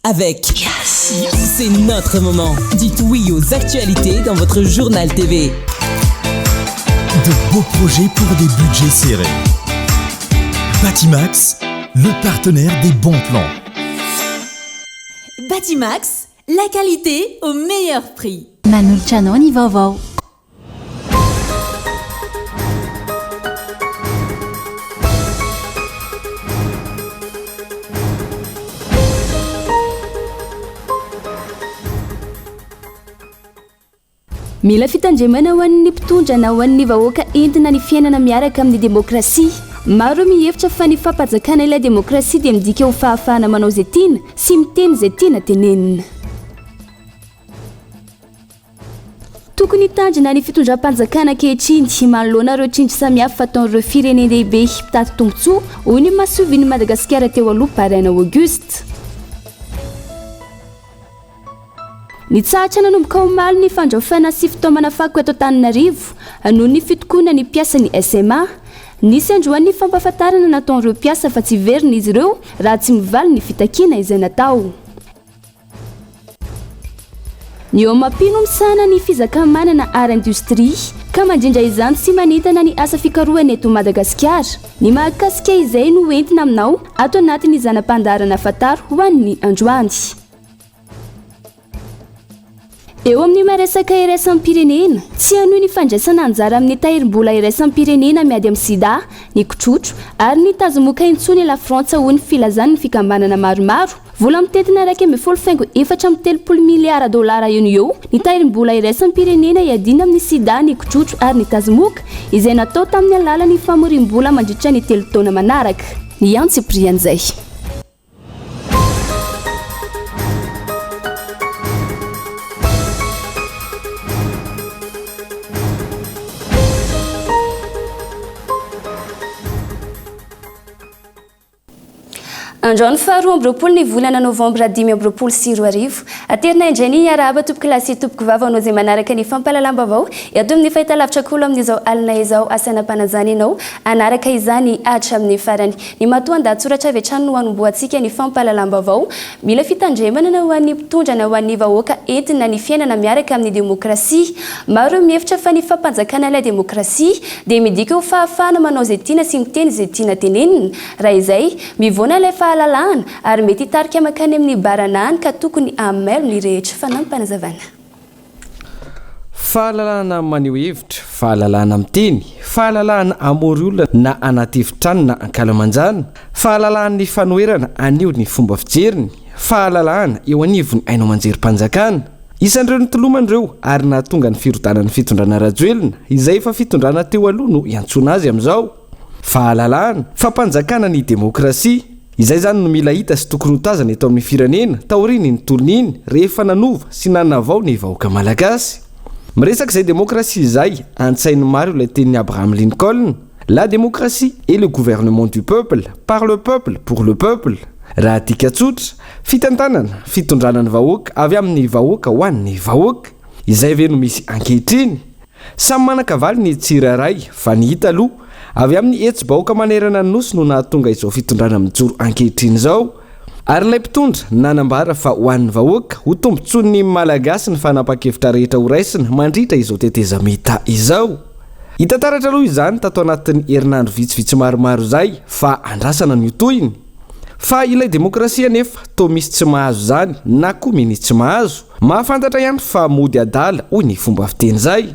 avec Yes. C'est notre moment. Dites oui aux actualités dans votre journal TV. De beaux projets pour des budgets serrés. Batimax, le partenaire des bons plans. Batimax, la qualité au meilleur prix. Manoltranao vaovao. Mila fitandremana ho an'ny mpitondra na ho an'ny vahoaka entina ny fiainana miaraka amin'ny demokrasia. Maro mihevitra fa ny fampanjakana ilay demokrasia dia midika ho fahafahana manao izay tiana sy miteny izay tiana tenenina. Tokony hitandrina ny fitondram-panjakana ankehitriny manoloana ireo tsindry samihafa fataon'ireo firenen'lehibe mpitady tombotsoa hoy ny mahasovin'i Madagasikara teo aloha Baraina Auguste. Ny tsahatra nanomboka omaly ny fandraofana sy fitaomana fako eto Antananarivo noho ny fitokoana ny mpiasa ny SMA. Nisy androan'ny fampahafantarana nataon'ireo mpiasa fa tsy verina izy ireo raha tsy mivaly ny fitakiana izay natao. Ny eo mampino misana ny fizakamanana ara-industria ka mandrindra izany sy manintana ny asa fikarohana eto Madagasikara. Ny mahakasika izay no entina aminao ato anatin'ny zanam-pandarana fataro ho an'ny androany. Eo amin'ny maresaka iraisam-pirenena, tsy anohy ny fandraisana anjara amin'ny tahirim-bola iraisam-pirenena miady amin'ny sida, ny kotrotro ary ny tazomoka intsony la Frantsa ho ny filazany ny fikambanana maromaro. Vola mitentina 1.4 miliara dolara eo ny tahirim-bola iraisam-pirenena iadina amin'ny sida, ny kotrotro ary ny tazomoka izay natao tamin'ny alalan'ny famorim-bola mandritra ny 3 taona manaraka. Ny antsy prian'izay. Androany faharoa amby roapolo ny volana novambra 2024 aterina indray ny araba tompoko lasy tompoko vava anao izay manaraka ny fampahalalam-baovao eto amin'ny fahitalavitra kolo amin'izao alina izao asanam-panajana ianao anaraka izany atra amin'ny farany ny matoan-dahatsoratra avy hatrany no hanomboantsika ny fampahalalam-baovao mila fitandremana na ho an'ny mpitondra na ho an'ny vahoaka entina ny fiainana miaraka amin'ny demokrasia. Maro mihevitra fa ny fampanjakana ilay demokrasia dia midika ho fahafahana manao izay tiana sy miteny izay tiana tenenina. Raha izay mivoana ilay fahalalahana ary mety hitarika makany amin'ny baranany ka tokony amelo ny rehetra fanampanazavana. Fahalalahana maneho hevitra, fahalalahana miteny, fahalalahana amory olona na anaty efitrano na ankalamanjana, fahalalahana ny fanoherana anio ny fomba fijeriny, fahalalahana eo anivony ainao manjerim-panjakana. Isan'ireo ny toloman'ireo ary nahatonga ny firodanan'ny fitondrana rajoelina izay efa fitondrana teo aloha no iantsona azy amin'izao. Fahalalahana fampanjakana ny demokrasia izay zany no mila hita sy tokony hotazana eto amin'ny firenena taoriny ny toloniny rehefa nanova sy nanavao ny vahoaka malagasy. Miresaka izay demokrasia izay antsain'ny maro ilay tenin'ny Abraham Lincoln, la démocratie est le gouvernement du peuple, par le peuple, pour le peuple. Raha tika tsotra, fitantanana, fitondrana ny vahoaka avy amin'ny vahoaka ho an'ny vahoaka. Izay ve no misy ankehitriny? Samy manakavaly ny tsiraray fa ny hita aloha avy amin'ny hetsi-bahoaka manerana ny nosy no nahatonga izao fitondrana mijoro ankehitriny izao. Ary ilay mpitondra nanambara fa ho an'ny vahoaka ho tombontsoan'ny malagasy ny fanapa-kevitra rehetra ho raisina mandritra izao teteza meta izao. Hitantaratra aloha izany tato anatin'ny herinandro vitsivitsy maromaro izay fa andrasana ny toyiny. Fa ilay demokrasia nefa toa misy tsy mahazo zany na koa minisy tsy mahazo. Mahafantatra ihany fa mody adala hoy ny fomba fiteny izay.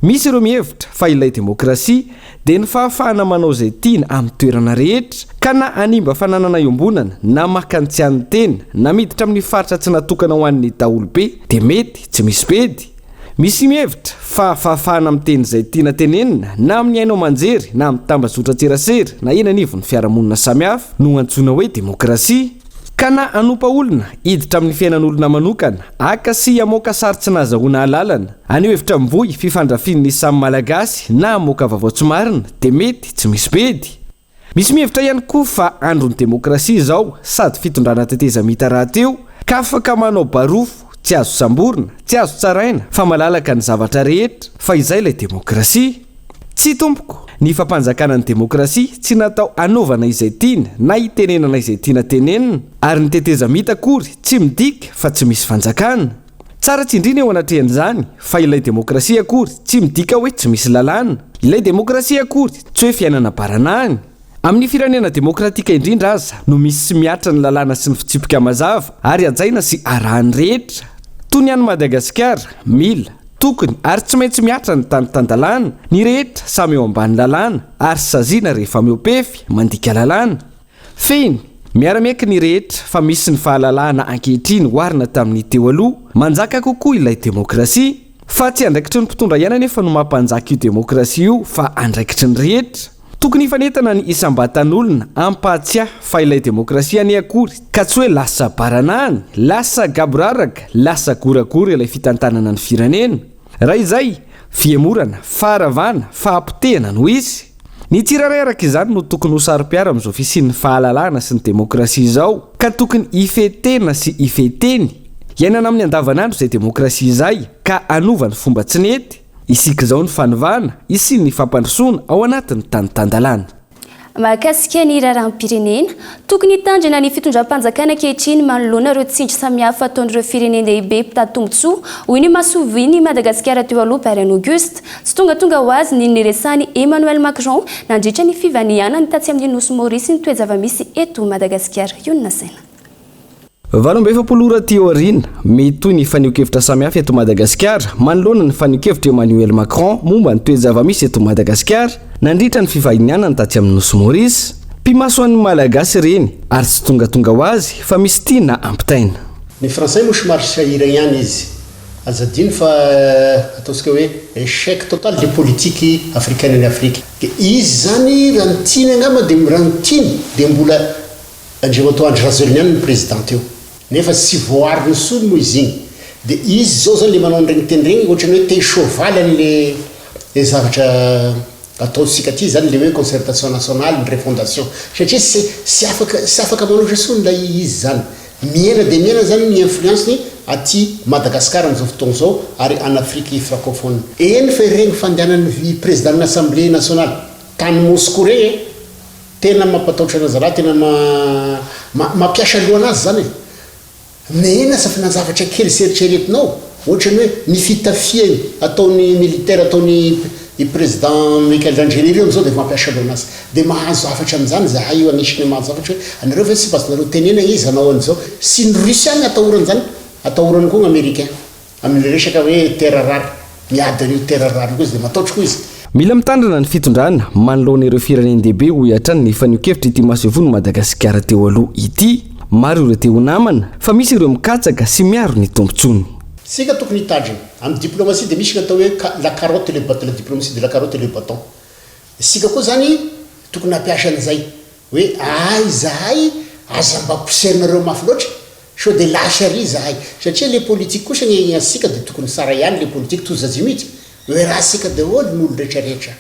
Misy ireo mihevitra fa ilay demokrasia dia ny fahafahana manao izay tiana amin'ny toerana rehetra ka na animba fananana iombonana na makantsian'ny tena na miditra amin'ny faritra tsy natokana ho an'ny daholobe dia mety tsy misy pedy. Misy mihevitra fa fahafahana miteny izay tiana tenenina na amin'ny ainao manjery na amin'ny tambazotra tserasera na eny anivon'ny fiarahamonina samihafa no antsoina hoe demokrasia. Ka na anompa olona hiditra amin'ny fiainan'olona manokana aka sy hamoaka sary tsy nahazahoana alalana anio hevitra mivohy fifandrafian'ny samy malagasy na hamoaka vaovao tsy marina dia mety tsy misy pedy. Misy mihevitra ihany koa fa andron'ny demokrasia izao sady fitondrana teteza mita raha teo ka afaka manao barofo, tsy azo samborina, tsy azo tsaraina fa malalaka ny zavatra rehetra fa izay ilay demokrasia. Tsy tompoko. ny fampanjakana ny demokrasia tsy natao anaovana izay tiana na itenenana izay tiana tenenina ary ny teteza mita kory tsy midika fa tsy misy fanjakana. Tsara tsindrina eo anatrehan'izany fa ilay demokrasia akory tsy midika hoe tsy misy lalàna. Ilay demokrasia akory tsy hoe fiainana baranahany. Amin'ny firenena demokratika indrindra aza no misy sy miatra ny lalàna sy ny fitsipika mazava ary ajaina sy arahany rehetra. Toy ny any Madagasikara, mila, tokony ary tsy maintsy miatra ny tany-tandalàna, ny rehetra samy eo ambany lalàna ary saziana rehefa miopefy mandika lalàna. Feny miara-miaiky ny rehetra fa misy ny fahalalahana ankehitriny oharina tamin'ny teo aloha, manjaka kokoa ilay demokrasia. Fa tsy andraikitry ny mpitondra ihany anefa no mampanjaka io demokrasia io fa andraikitry ny rehetra. Tokony fanetana ny isam-batan'olona ampahatsiah fa ilay demokrasia ny akory ka tsy hoe lasa baranahany, lasa gaboraraka, lasa goragory ilay fitantanana ny firenena. Raha izay fiemorana, faharavana, fahampitehana no izy. Ny tsiraray araka izany no tokony ho saro-piara amin'izao fisian'ny fahalalahana sy ny demokrasia izao ka tokony ifetena sy ifeteny. Iainana amin'ny andavanandro izay demokrasia izay ka anova ny fomba tsy nety. Isika izao ny fanovana, isi ny fampandrosoana ao anatin'ny tany-tandalàna. Mahakasika ny raharaham-pirenena, tokony hitandrina ny fitondram-panjakana ankehitriny manoloana ireo tsindry samihafa ataon'ireo firenena-dehibe mpitady tombontsoa hoy ny mahasoviany Madagasikara teo aloha Bairn Auguste. Tsy tonga ho azy ny niresany Emmanuel Macron nandritra ny fivanianany tatsy amin'ny nosy Maurice ny toe-java-misy eto Madagasikara. Io ny nasaina. 27 teo aoriana metoy ny faneho-kevitra samihafa eto Madagasikara manoloana ny faneho-kevitra Emmanuel Macron momba ny toe-java-misy eto Madagasikara nandritra ny fivahinianany tatsy amin'ny nosy Maurice. Mpimaso an'ny malagasy reny ary tsy tonga ho azy fa misy tiana ampitaina. Ny Français moa somary sahirana ihany izy. Azadiny fa ataontsika hoe échec total de politique africaine en Afrique. Izy zany raha ny tiany angamba dia raha ny tiany dia mbola Andriamatoa Andry Rajoelina ny président eo. Nefa sy voariny sony moa izy igny. Dia izy zao zany le manao an'ireny teny regny ohatrany hoe te sovaly an'le zavatra ataontsika aty zany le hoe concertation nationale ny refondation. Satria sy afaka manoatra sony ilay izy zany. Miaina dia miaina zany ny influence-ny aty Madagasikara amin'izao fotoana zao ary en Afrique francophone. Eny fa ireny fandehanan'ny président de l'Assemblée nationale tany Moscou regny tena mampatahotra an'azy tena mampiasa lohanazy zany. Mena sa finanzavatra kely seritreretinao ohatrany hoe ny fitafiany ataony militaire ataony président Michael Angeli io am'izao dia mampiasa lohanazy dia mahazo afatra amin'izany zahay io anisiny mahazo afatra hoe anareo ve tsy pasinareo tenena izy anao an'izao sy ny Russie any atahorany zany atahorany koa Américain amin'ny resaka hoe terre rare miady an'io terre rare koa izy dia matahotra koa izy. Mila mitandrina ny fitondrana manoloana ireo firenena-dehibe ho hiatrany ny faneho-kevitra ity masevony Madagasikara teo aloha ity. Maro ireo teo namana fa misy ireo mikatsaka sy miaro ny tombotsony. Sika tokony hitandrina amin'ny diplomatie dia misy natao hoe la carotte et le bâton, la diplomatie de la carotte et le bâton. Sika koa zany tokony hampiasa an'izay hoe zahay aza mba poserinareo mafy loatra sao dia lasa ry zahay satria le politique kosa ny asika dia tokony tsara ihany le politique tozazimity hoe raha sika daholo n'olo rehetrarehetra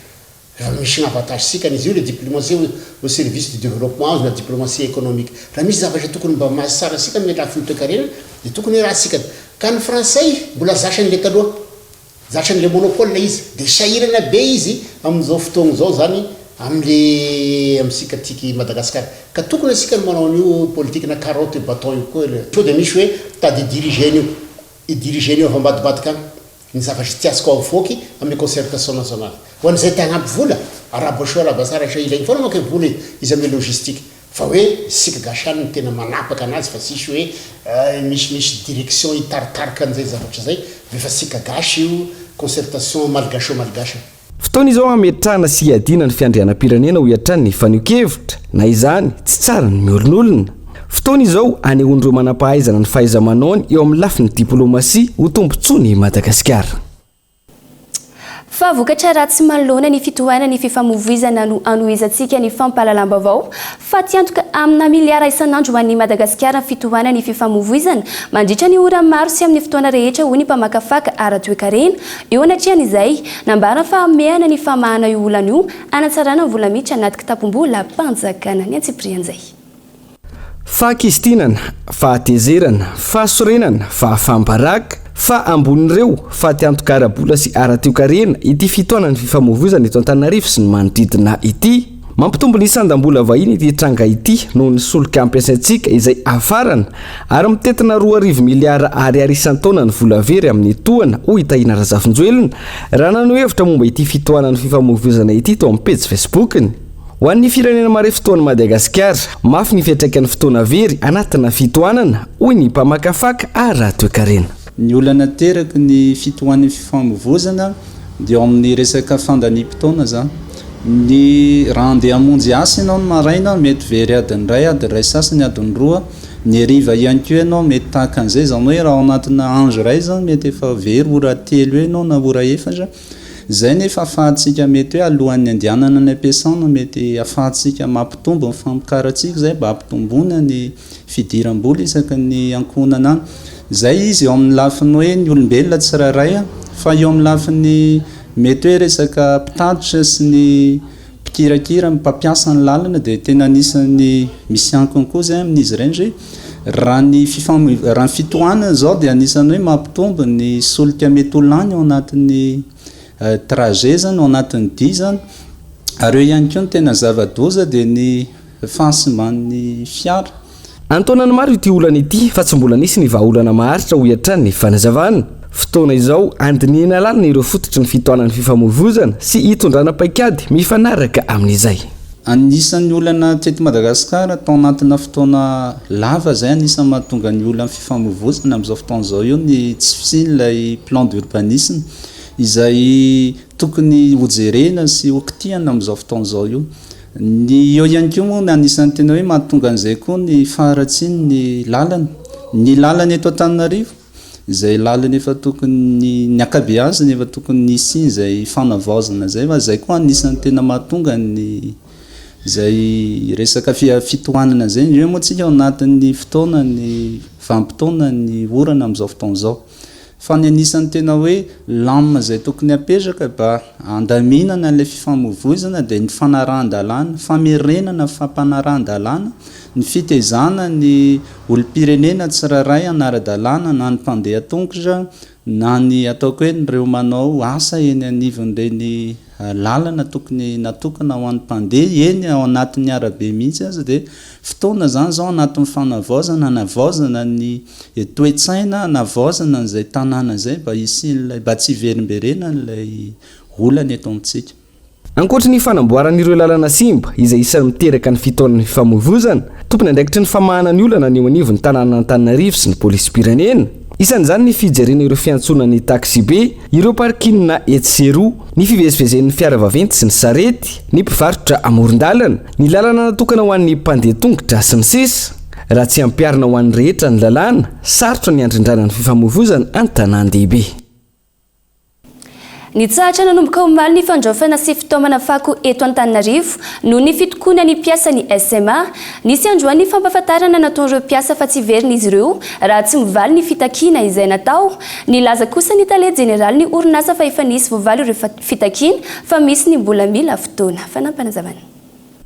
misy avantage sika n'izy io le diplomatie au service du développement na diplomatie économique raha misy zavatra tokony mba mahasara sika amin'ny lafiny toe-karena dia tokony raha sika ka ny Français mbola zasan'le taloha zasan'le monopole izy dia sahirana be izy amin'izao fotoana zao zany amin'sika tiky Madagasikara ka tokony asika ny manao an'io politique na carotte et bâton io koa sao dia misy hoe tady dirigeny io avambadibadika any ny zavatra ty azoko avoaky amin'ny concertation nationale ho an'izay tagnampy vola arabaso arabasara sa ilainy foana manko vola izy amin'ny logistique fa hoe sika gasany ny tena manapaka anazy fa sisy hoe misy direction hitaritarika an'izay zavatra zay efa sika gasy io concertation malgasy. Fotoana izao ametrahana sy hiadiana ny fiandrianam-pirenena ho hiatrany ny faneho-kevitra na izany tsy tsara ny miolon'olona. Fotoana izao anehoan'ireo manam-pahaizana ny fahaiza-manaony eo amin'ny lafiny diplomasia ho tombontsoany Madagasikara. Fa vokatra ratsy manoloana ny fitohanana ny fifamoivoizana no anohizantsika ny fampahalalam-baovao fa tiantoka amina miliara isan'andro ho an'ny Madagasikara ny fitohanana ny fifamoivoizana mandritra ny ora maro sy amin'ny fotoana rehetra hoy ny mpamakafaka ara-toe-karena eo anatrihan'izay nambara fa amehana ny famahana io olana io anatsarana ny vola miditra anaty kitapom-bola mpanjakana ny antsiprian'izay. Fahakizitinana, fahatezerana, fahasorenana, fahafambaraka fa ambonin'ireo faty-antokarabola sy ara-teokarena ity fitoanany fifamoivozana eto Antananarivo sy ny manodidina ity. Mampitombo ny isandam-bola vahiny ity tranga ity noho ny solika ampiasaintsika izay afarana ary mitetina 2 miliara ariary isan-taona ny vola very amin'ny toana ho Itaina Razafinjoelina raha nanao hevitra momba ity fitoanany fifamoivozana ity tao amin'ny pejy Facebook-ny. Ho an'ny firenena mare fotoana Madagasikara, mafy ny fiantraikan'ny fotoana very anatina fitoanana hoy ny mpamakafaka ara-toekarena. Ny olana teraka ny fitoan'ny fifamoivozana dia amin'ny resaka fandaniam-potoana zany. Ny raha andeha hamonjy asa ianao ny maraina mety very adiny ray sasany adiny 2, ny hariva ihany koa ianao mety tahaka an'izay, zany hoe raha ao anatina andro ray zany mety efa very ora 3 ianao na ora 4. Zay nefa afahantsika mety hoe alohan'ny andehanana ny ampiasana mety afahantsika mampitombo ny fampikaratsika zay mba hampitomboana ny fidiram-bola isaky ny ankonana any. Zay izy eo amin'ny lafiny hoe ny olombelona tsirairay fa eo amin'ny lafiny mety hoe resaka mpitaditra sy ny mpikirakira mpampiasa ny lalana dia tena anisan'ny misy ankony koa zay amin'izy ireny raha ny fitoanana zao dia anisany hoe mampitombo ny solika mety olany ao anatin'ny trajet zany ao anatin'ny dia zany ary eo ihany koa ny tena zava-doza dia ny fahasiman'ny fiara. Antonany maro ity olana ity fa tsy mbola nisy ny vahaolana maharitra ho hiatrany ny fanazavana. Fotoana izao andinihana lalina ireo fototry ny fitoanany fifamoivozana sy hitondrana paikady mifanaraka amin'izay. Anisan'ny olana teto Madagasikara tao anatina fotoana lava zay anisan'ny mahatonga ny olana fifamoivozana amin'izao fotoana izao io ny tsy fisian'ilay plan d'urbanisme izay tokony hojerena sy hokitiana amin'izao fotoana izao io. Ny eo ihany koa moa ny anisan'ny tena hoe mahatonga an'izay koa ny faharatsiany ny lalana. Ny lalana eto Antananarivo izay lalana efa tokony ny akabeazany efa tokony nisy izay fanavaozana zay fa zay koa anisan'ny tena mahatonga ny izay resaka fitohanana zay io moa tsika ao anatin'ny fotoana ny vanim-potoana ny orana amin'izao fotoana izao. Fa ny anisan'ny tena hoe lamina izay tokony apetraka mba andaminana ilay fifamoivozana dia ny fanarahan-dalàna, famerenana fampanarahan-dalàna, ny fitezana ny olom-pirenena tsirairay anara-dalàna na ny mpandeha tongotra na ny ataoko hoe nireo manao asa eny anivon'ireny lalana tokony natokana ho an'ny mpandeha eny ao anatin'ny arabe mihitsy azy dia fotoana zany zao anatin'ny fanavaozana navaozana ny toe-tsaina navaozana n'izay tanàna zay mba isian'ilay mba tsy verimberena n'ilay olana eto amintsika. Ankoatra ny fanamboaran'ireo lalana simba izay isany miteraka ny fitoanany fifamoivozana, tompony andraikitry ny famahana ny olana ny eo anivon'ny tanàna Antananarivo sy ny polisy-pirenena. Isan'izany ny fijerena ireo fiantsonan'ny taxi be, ireo parkina etsero, ny fivezivezen'ny fiara vaventy sy ny sarety, ny mpivarotra amoron-dalana, ny lalana natokana ho an'ny mpandeha tongotra sy ny sisa. Raha tsy ampiarina ho an'ny rehetra ny lalana, sarotra ny andrindrana ny fifamoivozana an-tanàn-dehibe. Ny tsahatra nanomboka omaly ny fandraofana sy fitaomana fako eto Antananarivo no ny fitokona ny mpiasa ny SMA, nisy androany fampafatarana nataon'ireo mpiasa fa tsy verina izy ireo raha tsy mivaly ny fitakiana izay natao. Ny laza kosa ny tale jeneraly ny orinasa fa efa nisy voavaly ireo fitakiana fa misy ny mbola mila fotoana. Fanampanazavana.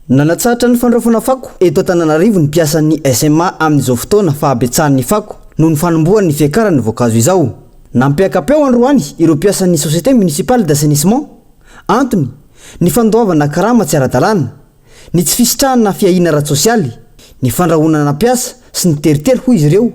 Nanatsahatra ny fandraofana fako eto Antananarivo ny mpiasa ny SMA amin'izao fotoana fa abetsahan'ny fako noho ny fanombohan'ny fiakarany voankazo izao. Nampiakapeo androany ireo mpiasan'ny société municipale d'assainissement antony ny fandoavana karama tsy ara-dalàna, ny tsy fisitrahana fiahina ara-tsosialy, ny fandrahonana mpiasa sy ny teritely ho izy ireo,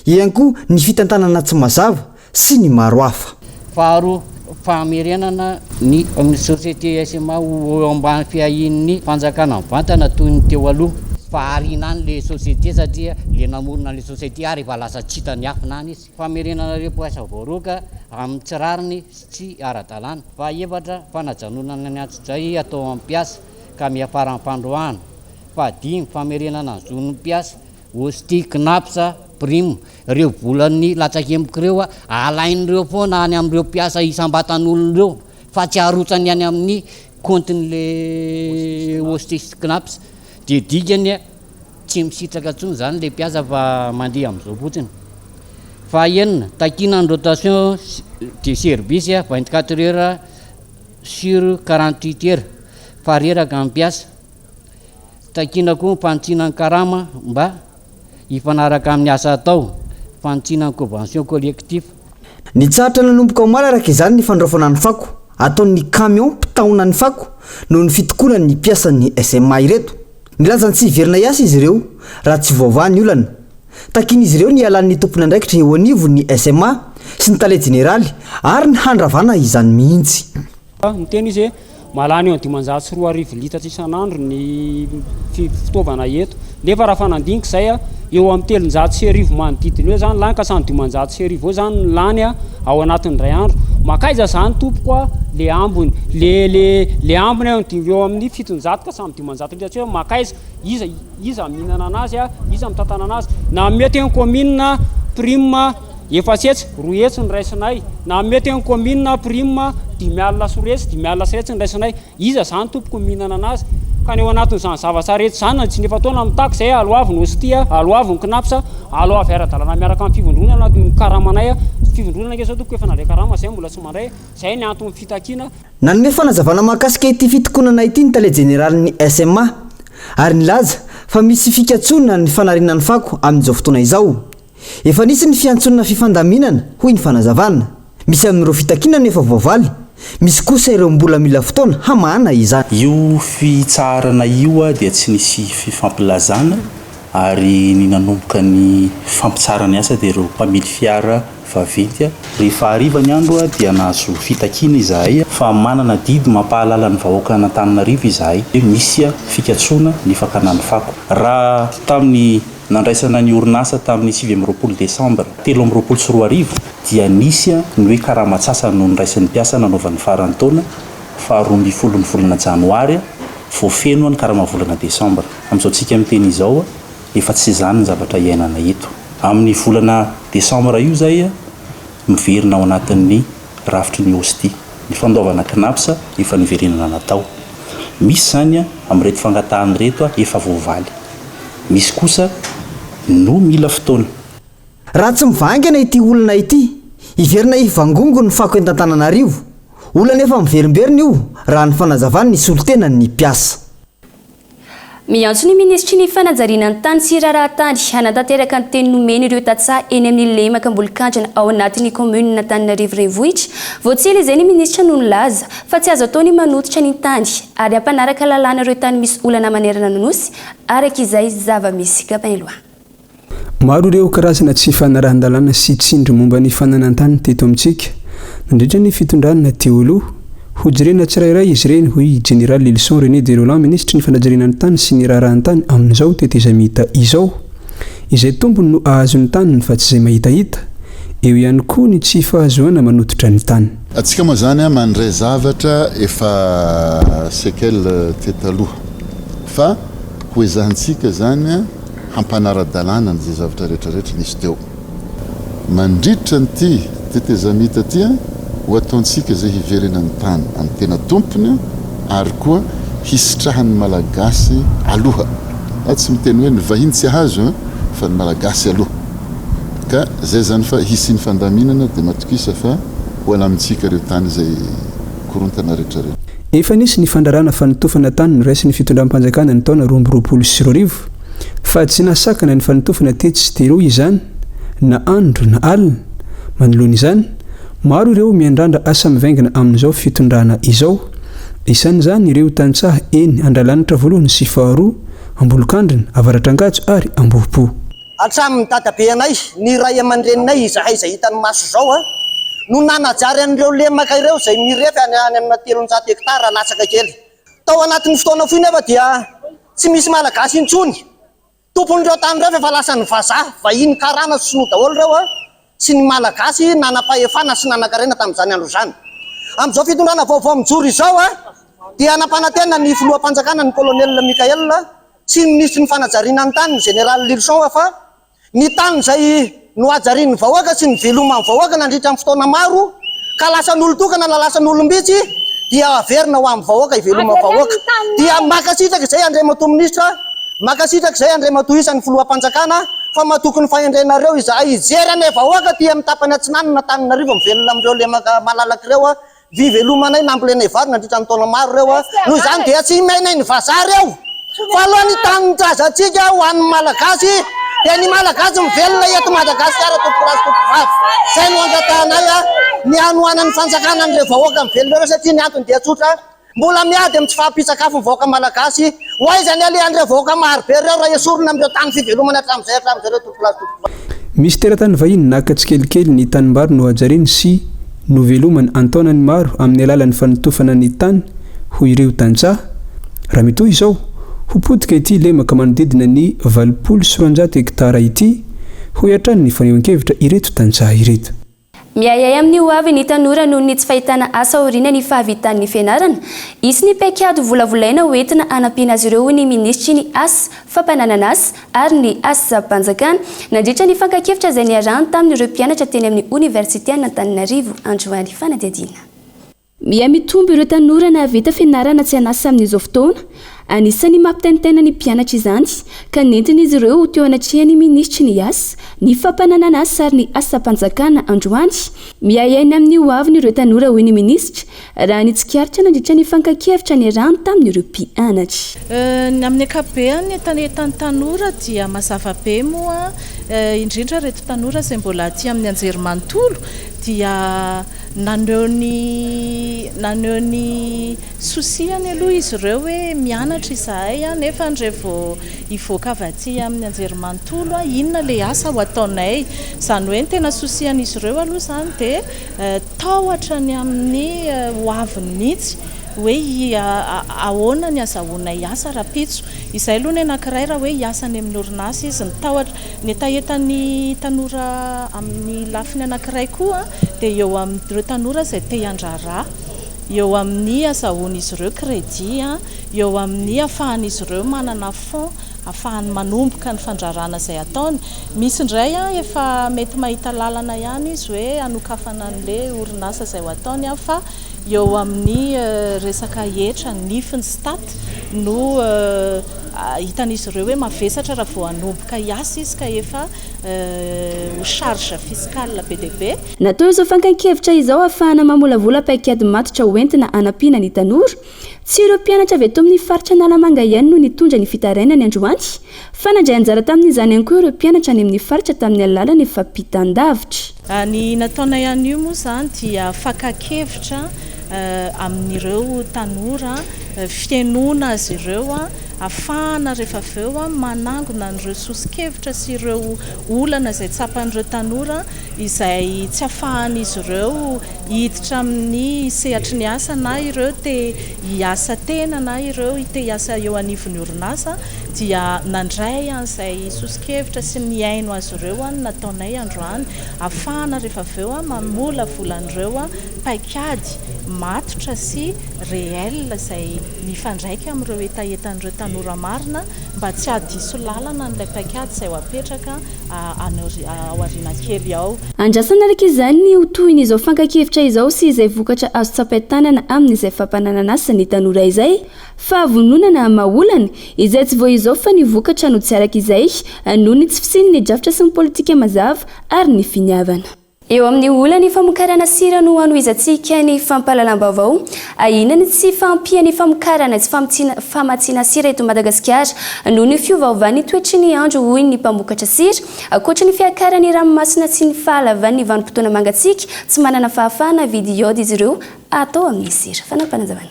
ihany koa ny fitantanana tsy mazava sy ny maro hafa. Faharoa, famerenana ny société SMA eo ambany fiahin'ny fanjakana mivantana toy ny teo aloha. Faharinany le société satria le namorona le société ary efa lasa tsy hitany hafinany izy. Famerenana ireo mpiasa voaroka amin'ny tsirariny sy tsy ara-dalàna. Fahaefatra, fanajanonana ny antso-dray atao amin'ny mpiasa ka miafara am-pandroahana. Fahadimy, famerenana ny zon'ny mpiasa hosti knapsa prime, ireo volan'ny latsakemboka ireo alain'ireo foana any amin'ireo mpiasa isam-batan'olon'ireo fa tsy harotsany any amin'ny kontin'le hosti knapsa. Dia dikany tsy misitraka tsony zany le mpiasa fa mandeha amin'izao fotsiny. Fahaenina, takina ny rotation de service 24 heures sur 48 heures fa reraka amin'ny mpiasa. Takina koa mpantsiana ny karama mba hifanaraka amin'ny asa atao, fantsiana ny convention collectif. Ny tsaratra nanomboka ho malaraka izany ny fandraofana ny fako ataon'ny camion mpitahona ny fako noho ny fitokonany ny mpiasan'ny SMA ireto. Nilaza tsy hiverina iasa izy ireo raha tsy vaovany ny olana. Takin'izy ireo ny alan'ny tompony andraikitra eo anivo ny SMA sy ny tale jeneraly ary ny handravana izany mihitsy. Ny teny izy malany eo 540 litatra isan'andro ny fitaovana eto. Nefa raha fanandinika izay eo amin'ny 300 manodidina eo zany lany ka samy 500 eo zany ny lany ao anatin'ny ray andro. Makaiza zany tompoko le ambony le ambony eo amin'ny 700 ka samy 500 litatra eo makaiza iza mihinana anazy iza mitatana anazy na mety en commune prime efasetsy roa hetsy ny raisinay na mety en commune prime 5 alina soretsy 5 alina soretsy ny raisinay iza zany tompoko mihinana anazy ka eo anatin'izany zava-tsarehetra zany na tsy nefa taona mitako zay aloaviny hostia aloaviny knapsa aloavy ara-dalàna miaraka amin'ny fivondronana ny karamanay fivondronana nke zao tompoko efa nare karama zay mbola tsy mandray zay ny antony fitakiana. Nanome fanazavana mahakasika ity fitokonana ity ny tale jeneraly ny SMA ary nilaza fa misy fikatsonana ny fanarinan'ny fako amin'izao fotoana izao. Efa nisy ny fiantsonana fifandaminana hoy ny fanazavana. Misy amin'ireo fitakiana nefa voavaly, misy kosa ireo mbola mila fotoana hamahana izany. Io fitsarana io dia tsy nisy fifampilazana ary ny nanomboka ny fampitsarana ny asa dia ireo mpamily fiara vaventy rehefa hariva ny andro dia nahazo fitakiana izahay fa manana didy mampahalala ny vahoaka an'Antananarivo izahay. Nisy fikatsona ny fakanany fako raha tamin'ny nandraisana ny orinasa tamin'ny 7 Desambra 2024 dia nisy ny hoe karama-tsasany no niraisan'ny mpiasa nanaovan'ny farany taona fa 12 ny volana Janoary voafeno ny karama volana Desambra. Amin'izao tsika miteny izao efa tsy izany ny zavatra iainana eto. Amin'ny volana Desambra io zay miverina ao anatin'ny rafitry ny hostia ny fandaovana knapsa efa niverenana natao. Misy zany amin'reto fangatahany reto efa voavaly, misy kosa no mila fotoana. Raha tsy mivangana ity olana ity iverina ivangongo ny fako eto-Antananarivo. Olana efa miverimberina io raha ny fanazavany ny solotena ny mpiasa. Miantso ny ministry ny fanajariana ny tany sy rahatany hanatanteraka ny teny nomeny ireo tatsaha eny amin'ny lemaka mbolikandrina ao anatin'ny commune n'Antananarivo renivohitra. Voatsily izay ny ministra no nilaza fa tsy azo atao ny manototra ny tany ary ampanaraka lalàna ireo tany misy olana manerana nonosy araka izay zava-misy kapainloha. Maro ireo karazana tsy fanarahan-dalàna sy tsindry momba ny fananan-tany teto amintsika nandritra ny fitondrana teo aloha hojirena tsirairay izy ireny hoy Général Lilson René de Roland ministre ny fanajariana ny tany sy ny raharahan-tany amin'izao teteza mihita izao izay tombony no ahazony tany fa tsy izay mahitahita eo ihany koa ny tsy fahazoana manototra ny tany. Atsika moa zany mandray zavatra efa sekel tetaloha fa hoezahantsika zany hampanara-dalàna ny zay zavatra rehetrarehetra nisy teo mandritra nyty teteza mihita ty ho ataontsika zay hiverenany tany amin'ny tena tompony ary koa hisitrahan'ny malagasy aloha. Tsy miteny hoe ny vahiny tsy ahazo fa ny malagasy aloha ka zay zany fa hisiny fandaminana dia matokisa fa ho alamintsika ireo tany zay korontana rehetrarehetra. Efa nisy ny fandarana fanotofana tany noraisy ny fitondram-panjakana ny taona 2024 fa tsy nasakana ny fanotofana tetsy sy teroa izany na andro na alina manoloana izany. Maro ireo miandrandra asa mivaingana amin'izao fitondrana izao. Isan'izany ireo tantsaha eny Andralanitra voalohany sy faharoa Ambolokandrina, Avaratrangato ary Ambohipo. Atramin'ny dadabe anay ny ray aman-dreninay izahay izay hitany maso zao no nanajary an'ireo lemaka ireo izay mirefy any amina 300 hektara latsaka kely. Tao anatin'ny fotoana foy nefa dia tsy misy malagasy intsony. Tompon'ireo tany ireo efa lasa ny vazaha vahiny karana sinoa daholo ireo sy ny malagasy nanapahefana sy nanankarena tamin'izany andro izany. Amin'izao fitondrana vaovao mijoro izao dia anapanantena ny filoham-panjakana ny colonel Mikael sy ny ministry ny fanajariana ny tany ny général Lilson fa ny tany izay nohajarian'ny vahoaka sy ny veloman'ny vahoaka nandritra amin'ny fotoana maro ka lasan'olo tokana na lasan'olom-bitsy dia averina ho amin'ny vahoaka iveloman'ny vahoaka. Dia makasitraka izay Andriamatoa ministra, makasitraka izay Andriamatoa isan'ny filoham-panjakana fa matokony fahendrenareo izahay hijerana vahoaka ty amin'ny tapany Atsinanana n'Antananarivo mivelona amin'ireo lemaka malalaka ireo vivelomanay nambolenay vary nandritra ny taona maro ireo noho izany dia tsy mainay ny vazaha ireo fa aloha ny tany trazantsika ho an'ny malagasy dia ny malagasy mivelona eto Madagasikara tompoklasy zay no angatanay ny anoanany fansakana an'ireo vahoaka mivelona ireo satria ny antony dia tsotra mbola miady amin'ny tsy fahampisakafo ny vahoaka malagasy hoaizany alehan'ireo vahoaka marobe ireo raha esorona amin'ireo tany fivelomana hatramin'izay tompoklasy misy teratany vahiny naka tsikelikely ny tanimbaro no hajareny sy novelomany antaonany maro amin'ny alalan'ny fanotofana ny tany ho ireo tantsaha raha mitoy izao ho potika ity lemaka manodidina ny 800 hektara ity ho iatrany ny fanehoan-kevitra ireto tantsaha ireto. Miayay amin'ny ho avy ny tanora noho ny tsy fahitana asa aoriana ny fahavitan'ny fianarana. Isy ny paikady volavolaina hoentina anampiana azy ireo ny ministry ny asa fampananana asa ary ny asa mpanjakana nandritra ny fankakevitra izay niarahany tamin'ireo mpianatra teny amin'ny Université Antananarivo androany fanadihadiana. Miha mitombo ireo tanora nahavita fianarana tsy anasa amin'izao fotoana. Anisany mampitaintaina ny mpianatra izany ka nentina izy ireo teo anatrehany ministry ny asa ny fampananana asa ary ny asa mpanjakana androany miayainy amin'ny ho avy ireo tanora hoy ny ministry raha nitsikaritra nandritra ny fankakevitra ny rano tamin'ireo mpianatra. Ny amin'ny ankapobeny entanetany tanora dia mazava be moa indrindra reto tanora izay mbola aty amin'ny anjerimanontolo dia naneho ny sosiany aloha izy ireo hoe mianatra izahay nefa rehefa hivoaka avy aty amin'ny anjerimanontolo inona le asa ho ataonay izany hoe ny tena sosian'izy ireo aloha izany dia tahotra ny amin'ny ho aviny mihitsy hoe ahoana ny azahoanay asa raha-pitso izay aloha ny anankiray raha hoe hiasany amin'ny orinasa izy nitahotra ny etaentan'ny tanora amin'ny lafiny anankiray koa dia eo amin'ireo tanora izay te handraraha eo amin'ny azahoan'izy ireo crédit eo amin'ny ahafahan'izy ireo manana fond ahafahany manomboka ny fandrarana izay ataony misy indray efa mety mahita lalana ihany izy hoe anokafana an'le orinasa izay ho ataony fa eo amin'ny resaka hetra nifiny stat no hitan'izy ireo hoe mavesatra raha vao hanomboka hiasa izy ka efa ho charge fiscale be dia be. Natao izao fankakevitra izao ahafahana mamolavola paikady matotra hoentina anampiana ny tanora. Tsy ireo mpianatra avy eto amin'ny faritra Analamanga ihany no nitondra ny fitarainany androany fa nandray anjara tamin'izany ihany koa ireo mpianatra any amin'ny faritra tamin'ny alalan'ny fampitan-davitra. Ny nataonay ihany io moa izany dia fankakevitra amin'ireo tanora fiainoana azy ireo afahana rehefa aveo manangona n'ireo sosikevitra sy ireo olana izay tsapan'ireo tanora izay tsy afahan'izy ireo hiditra amin'ny sehatry ny asa na ireo te hiasa tena na ireo te hiasa eo anivon'ny orinasa dia nandray an'izay sosikevitra sy ny aino azy ireo nataonay androany afahana rehefa aveo mamola volan'ireo paikady matotra sy réel izay mifandraika amin'ireo etaetan'ireo tanora marina mba tsy hadiso lalana n'ilay paikady izay ho apetraka ao aoriana kely ao. Andrasana araka izany ny hotohiny izao fankakevitra izao sy izay vokatra azo tsapain-tanana amin'izay fampananana asa ny tanora izay fa vononana maolana izay tsy voa izao fa ny vokatra no tsy araka izay noho ny tsy fisiny ny drafitra sy ny politika mazava ary ny finiavana. Eo amin'ny olany famokarana sira no anoizantsika ny fampahalalam-baovao ahina ny tsy fampiany famokarana tsy famatsiana sira eto Madagasikara noho ny fiovaovan'ny toetry ny andro hoy ny mpamokatra sira ankoatra ny fiakarany ranomasina sy ny fahalavan'ny vanim-potoana mangatsiaka tsy manana fahafahana vidy iody izy ireo atao amin'ny sira. Fanampanazavana.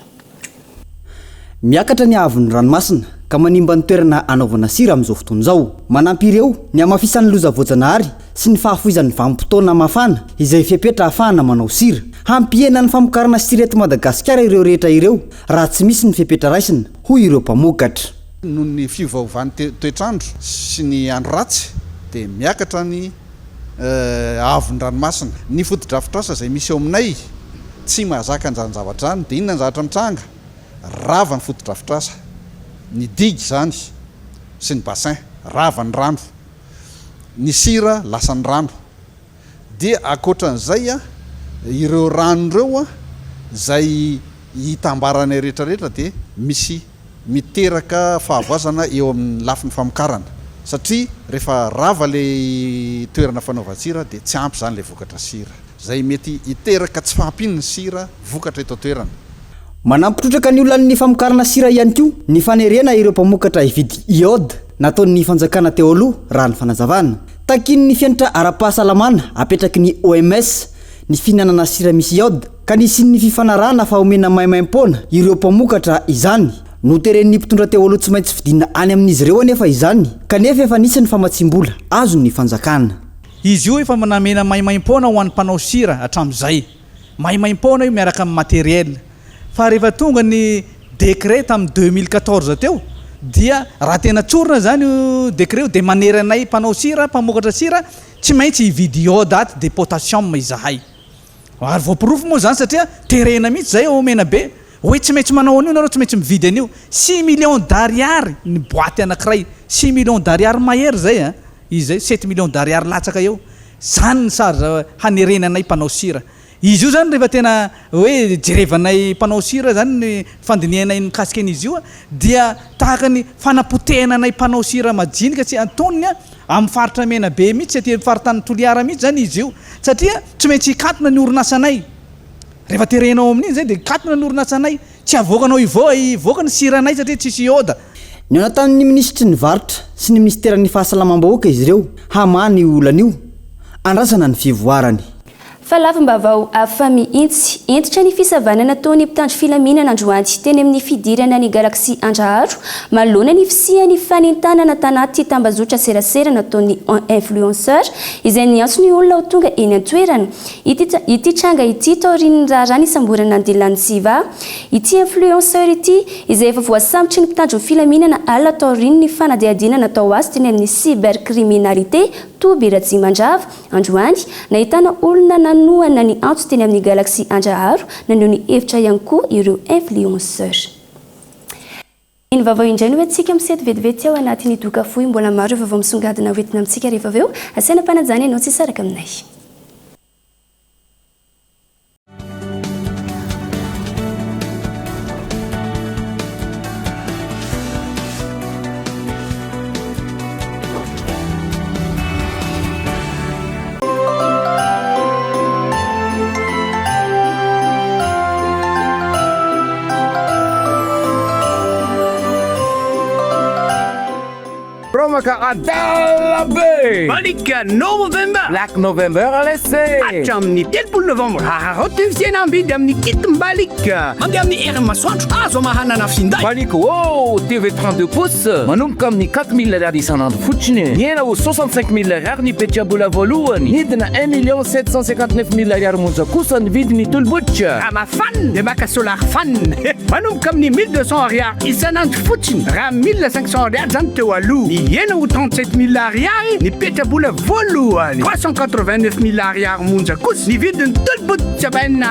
Miakatra ny ahavon'ny ranomasina ka manimba ny toerana anaovana sira amin'izao fotoana izao. Manampy ireo ny hamafisan'ny loza voajanahary sy ny fahafoizan'ny vanim-potoana mafana izay fiapetra ahafahana manao sira. Hampihena ny famokarana sira eto Madagasikara ireo rehetra ireo raha tsy misy ny fiapetra raisina hoy ireo mpamokatra. Noho ny fiovaovan'ny toetrandro sy ny andro ratsy dia miakatra ny ahavon'ny ranomasina. Ny foto-drafitr'asa izay misy eo aminay tsy mahazaka an'izany zavatra izany dia inona ny zavatra mitranga rava ny foto-drafitr'asa ny digy zany sy ny bassin rava ny rano ny sira lasa ny rano dia akoatran'izay ireo rano ireo izay hitambarana rehetrarehetra dia misy miteraka fahavoazana eo amin'ny lafin'ny famokarana satria rehefa rava le toerana fanaovan-tsira dia tsy ampy zany le vokatra sira zay mety hiteraka tsy fahampin'ny sira vokatra eto toerana. Manampitrotraka ny olany ny famokarana sira ihany koa ny fanerena ireo mpamokatra hividy iode nataony fanjakana teo aloha raha ny fanazavana takiny ny fianatra ara-pahasalamana apetraky ny OMS ny fihinanana sira misy iode ka nisy ny fifanarahana fa omena maimaim-poana ireo mpamokatra izany no teren'ny mpitondra teo aloha tsy maintsy fidinina any amin'izy ireo anefa izany kanefa efa nisy ny famatsim-bola azo ny fanjakana. Izy io efa manamena maimaim-poana ho an'ny mpanao sira hatramin'izay. Maimaim-poana io miaraka amin'ny matériel. Fa rehefa tonga ny décret tamin'ny 2014 teo dia raha tena tsorina zany io décret dia maneranay mpanao sira mpamokatra sira tsy maintsy hividy iode de potassium izahay. Ary voapirofo moa zany satria terena mihitsy zay omena be hoe tsy maintsy manao an'io nareo tsy maintsy mividy an'io 6 millions d'ariary ny boaty anankiray 6 millions d'ariary mahery zay a izy zay 7 millions d'ariary latsaka eo zany ny sarza hanerenanay mpanao sira. Izy io zany rehefa tena hoe jerevanay mpanao sira zany ny fandinianay mikasika an'izy io dia tahaka ny fanapotehananay mpanao sira majinika tsy antoniny amin'ny faritra mena be mihitsy aty faritany Toliara mihitsy zany izy io satria tsy maintsy hikatona ny orinasanay. Rehefa terenao amin'iny zay dia katona ny orinasanay tsy avoakanao ivoaka ny siranay satria tsisy iode. Ny anatan'ny ministry ny varitra sy ny ministeran'ny fahasalamam-bahoaka izy ireo hamany olana io andrasana ny fivoarany. Fa lafim-baovao afamy intsy entitra ny fisavanana taony mpitandro filaminana androany teny amin'ny fidirana ny Galaxy Andraharo malona ny fisiany fanentanana tanaty tambazotra serasera nataony influenceur izay niantso ny olona ho tonga eny an-toerana. Ity tranga ity taorin'ny raharaha ny samborana andilan'ny siva ity influenceur ity izay efa voasambotra ny mpitandro filaminana alina taorin'ny ny fanadihadiana natao azy teny amin'ny cybercriminalité Tobirajimandrava androany nahitana olona nanoana ny antso teny amin'ny Galaxy Andraharo naneho ny hevitra ihany koa ireo influenceur. Iny vaovao indray no antsika misety vetivety ao anatin'ny doka fohy mbola maro vaovao misongadina hoentina amintsika rehefa avy eo asaina mpanajany ianao tsy saraka aminay. Adalabe Balika November Black November alesse Hatramin'ny 30 novembre raharotivisiana ambidy amin'ny kit Balika mandeha amin'ny hery masoandro azo mahanana finday Balika TV 32 pouces manomboka amin'ny 4000 ariary isanandro fotsiny niena ho 65000 ariary ny petrabola voalohany nidina 1,759,000 ariary monja kosa ny vidiny tolbotra raha mafana dia maka solar fan manomboka amin'ny 1200 ariary isanandro fotsiny raha 1500 ariary zany teo aloha niena ho 37,000 ariary ny petrabola voalohany 389,000 ariary monja kosa ny vidiny tolbotra baina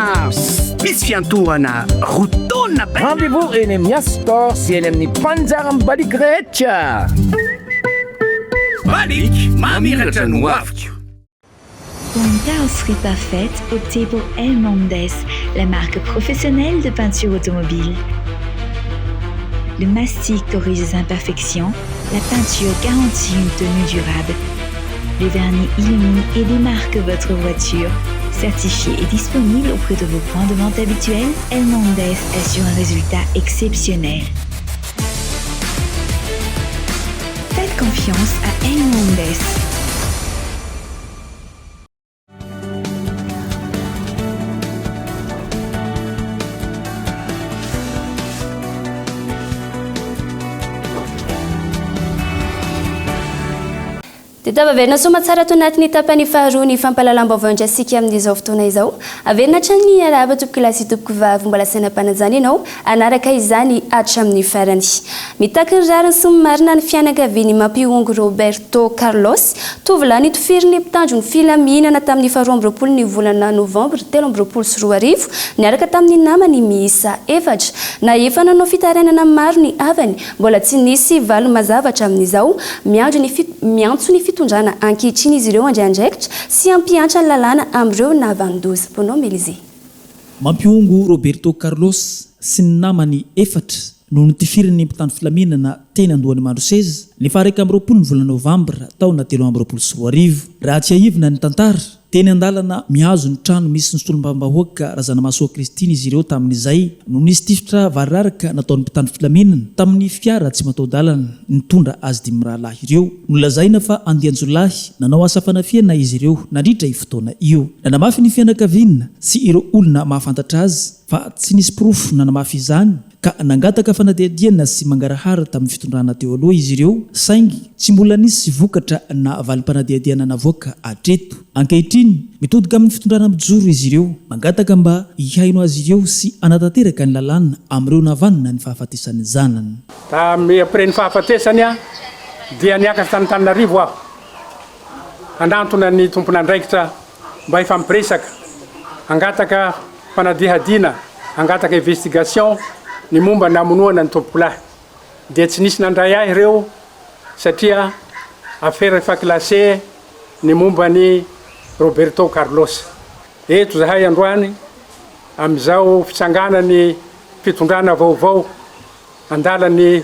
misy fiantorana rotona rendez-vous eny amin'ny Astor sy eny amin'ny mpanjara amin'ny Balika rehetra Balika mamiratra no aviko. Pour une carrosserie parfaite, optez pour El Mondes, la marque professionnelle de peinture automobile. Le mastic corrige les imperfections, la peinture garantit une tenue durable. Le vernis illumine et démarque votre voiture. Certifié et disponible auprès de vos points de vente habituels, El Mondes assure un résultat exceptionnel. Faites confiance à El Mondes. Dia averina somatsara to anatin'ny tapany faharoa ny fampahalalam-baovao indrasika amin'izao fotoana izao. Averina hatrany arahaba topoko lasy topoko vavy mbola saina mpanajany ianao anaraka izany hatramin'ny farany. Mitaky ny rariny sy marina ny fianakaviany mampiongo Roberto Carlos tovolahy nitofirin'ny mpitandro ny filaminana tamin'ny 12 ny volana Novambra 2024 niaraka tamin'ny namany miisa 4 na efa nanao fitarenana maro ny avany mbola tsy nisy valo mazavatra amin'izao miantso ny fitondrana ankehitriny izy ireo andraindraikitra sy ampiantra ny lalàna amin'ireo navandozy. Bonao Melizy. Mampiongo Roberto Carlos sy ny namany 4 noho ny tifirany mpitandro filaminana teny andohany mandroseza ny faharaiky amby 20 ny volana novambra taona 2024 raha tsy aivina ny tantara teny andalana mihazo ny trano misy ny solombavam-bahoaka razana masoa Kristina izy ireo tamin'izay no nisy tifitra variraraka nataon'ny mpitandro filaminana tamin'ny fiara tsy mataho-dalana nitondra azy dimy rahalahy ireo nolazaina fa andian-jolahy nanao asa fanafiana izy ireo nandritra fotoana io nanamafy ny fianakaviana sy ireo olona mahafantatra azy fa tsy nisy pirofo nanamafy izany ka nangataka fanadihadiana sy mangarahara tamin'ny fitondrana teo aloha izy ireo saingy tsy mbola nisy vokatra na valim-panadihadiana navoaka atreto ankehitriny mitodika amin'ny fitondrana mijoro izy ireo mangataka mba hihaino azy ireo sy anatanteraka ny lalàna amin'ireo navanina ny fahafatesany zanany après ny fahafatesany dia niakatra tany-Tananarivo aho anantona ny tompon'andraikitra mba ifampiresaka angataka fanadihadiana angataka investigation ny momba namonoana ny tompolahy dia tsy nisy nandray ahy ireo satria affaire efa classé ny momba ny Roberto Carlos eto zahay androany amin'izao fitsanganany fitondrana vaovao andalany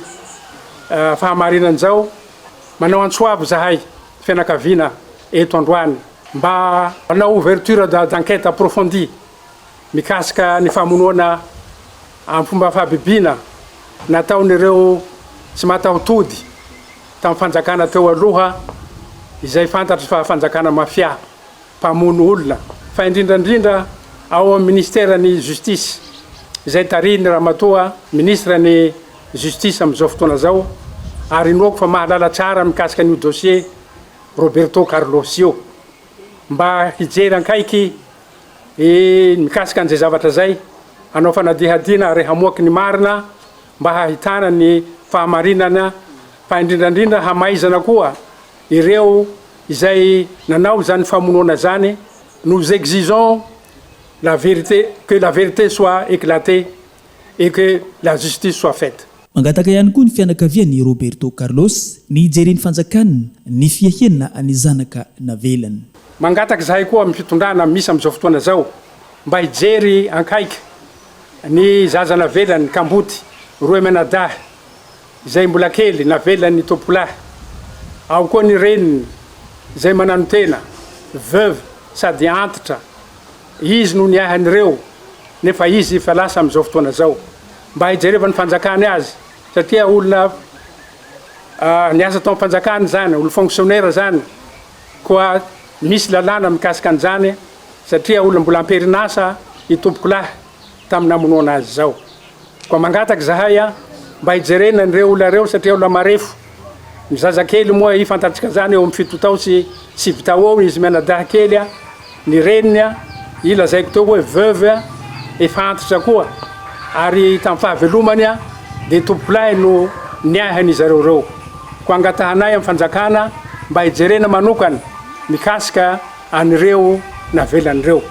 fahamarinan'izao manao antsoavo zahay fianakaviana eto androany mba manao ouverture d'enquête approfondie mikasika ny famonoana amin'ny fomba fahabibina nataon'ireo tsy matahotody tamin'ny fanjakana teo aloha izay fantatra fa fanjakana mafia mpamono olona fa indrindrandrindra ao amin'ny ministère ny justice izay tariny Ramatoa ministre ny justice amin'izao fotoana zao ary noako fa mahalala tsara mikasika ny dossier Roberto Carlos io mba hijery ankaiky mikasika an'izay zavatra zay anao fanadihadiana ary hamoaky ny marina mba hahitana ny fahamarinana fa indrindrandrindra hamaizana koa ireo izay nanao zany famonoana zany. Nous exigeons la vérité, que la vérité soit éclatée et que la justice soit faite. Mangataka ihany koa ny fianakaviany Roberto Carlos ny hijereny fanjakana ny fiahiana ny zanaka navelany. Mangataka zahay koa amin'ny fitondrana misy amin'izao fotoana zao mba hijery ankaiky ny zaza navelany Kamboty roe menadahy izay mbola kely navelany tompolahy ao koa ny reniny izay manano tena veuve sady antitra izy no niahan'ireo nefa izy fa lasa amin'izao fotoana zao mba hijerevany fanjakany azy satria olona niasa tao fanjakany zany olo fonctionnaire zany koa misy lalàna mikasika an'izany satria olona mbola amperinasa itompokolahy tamin'ny namonoana azy zao koa mangataka zahay mba hijerena ireo olona reo satria olona marefo ny zazakely moa ifantatsika zany eo amin'ny 7 tao sy 7 tao eo izy menadahy kely ny reniny ilazaiko teo hoe veuve efa antitra koa ary tamin'ny fahavelomany dia tompolahy no niahany zareo reo koa angatahanay amin'ny fanjakana mba hijerena manokana mikasika an'ireo navelan'ireo.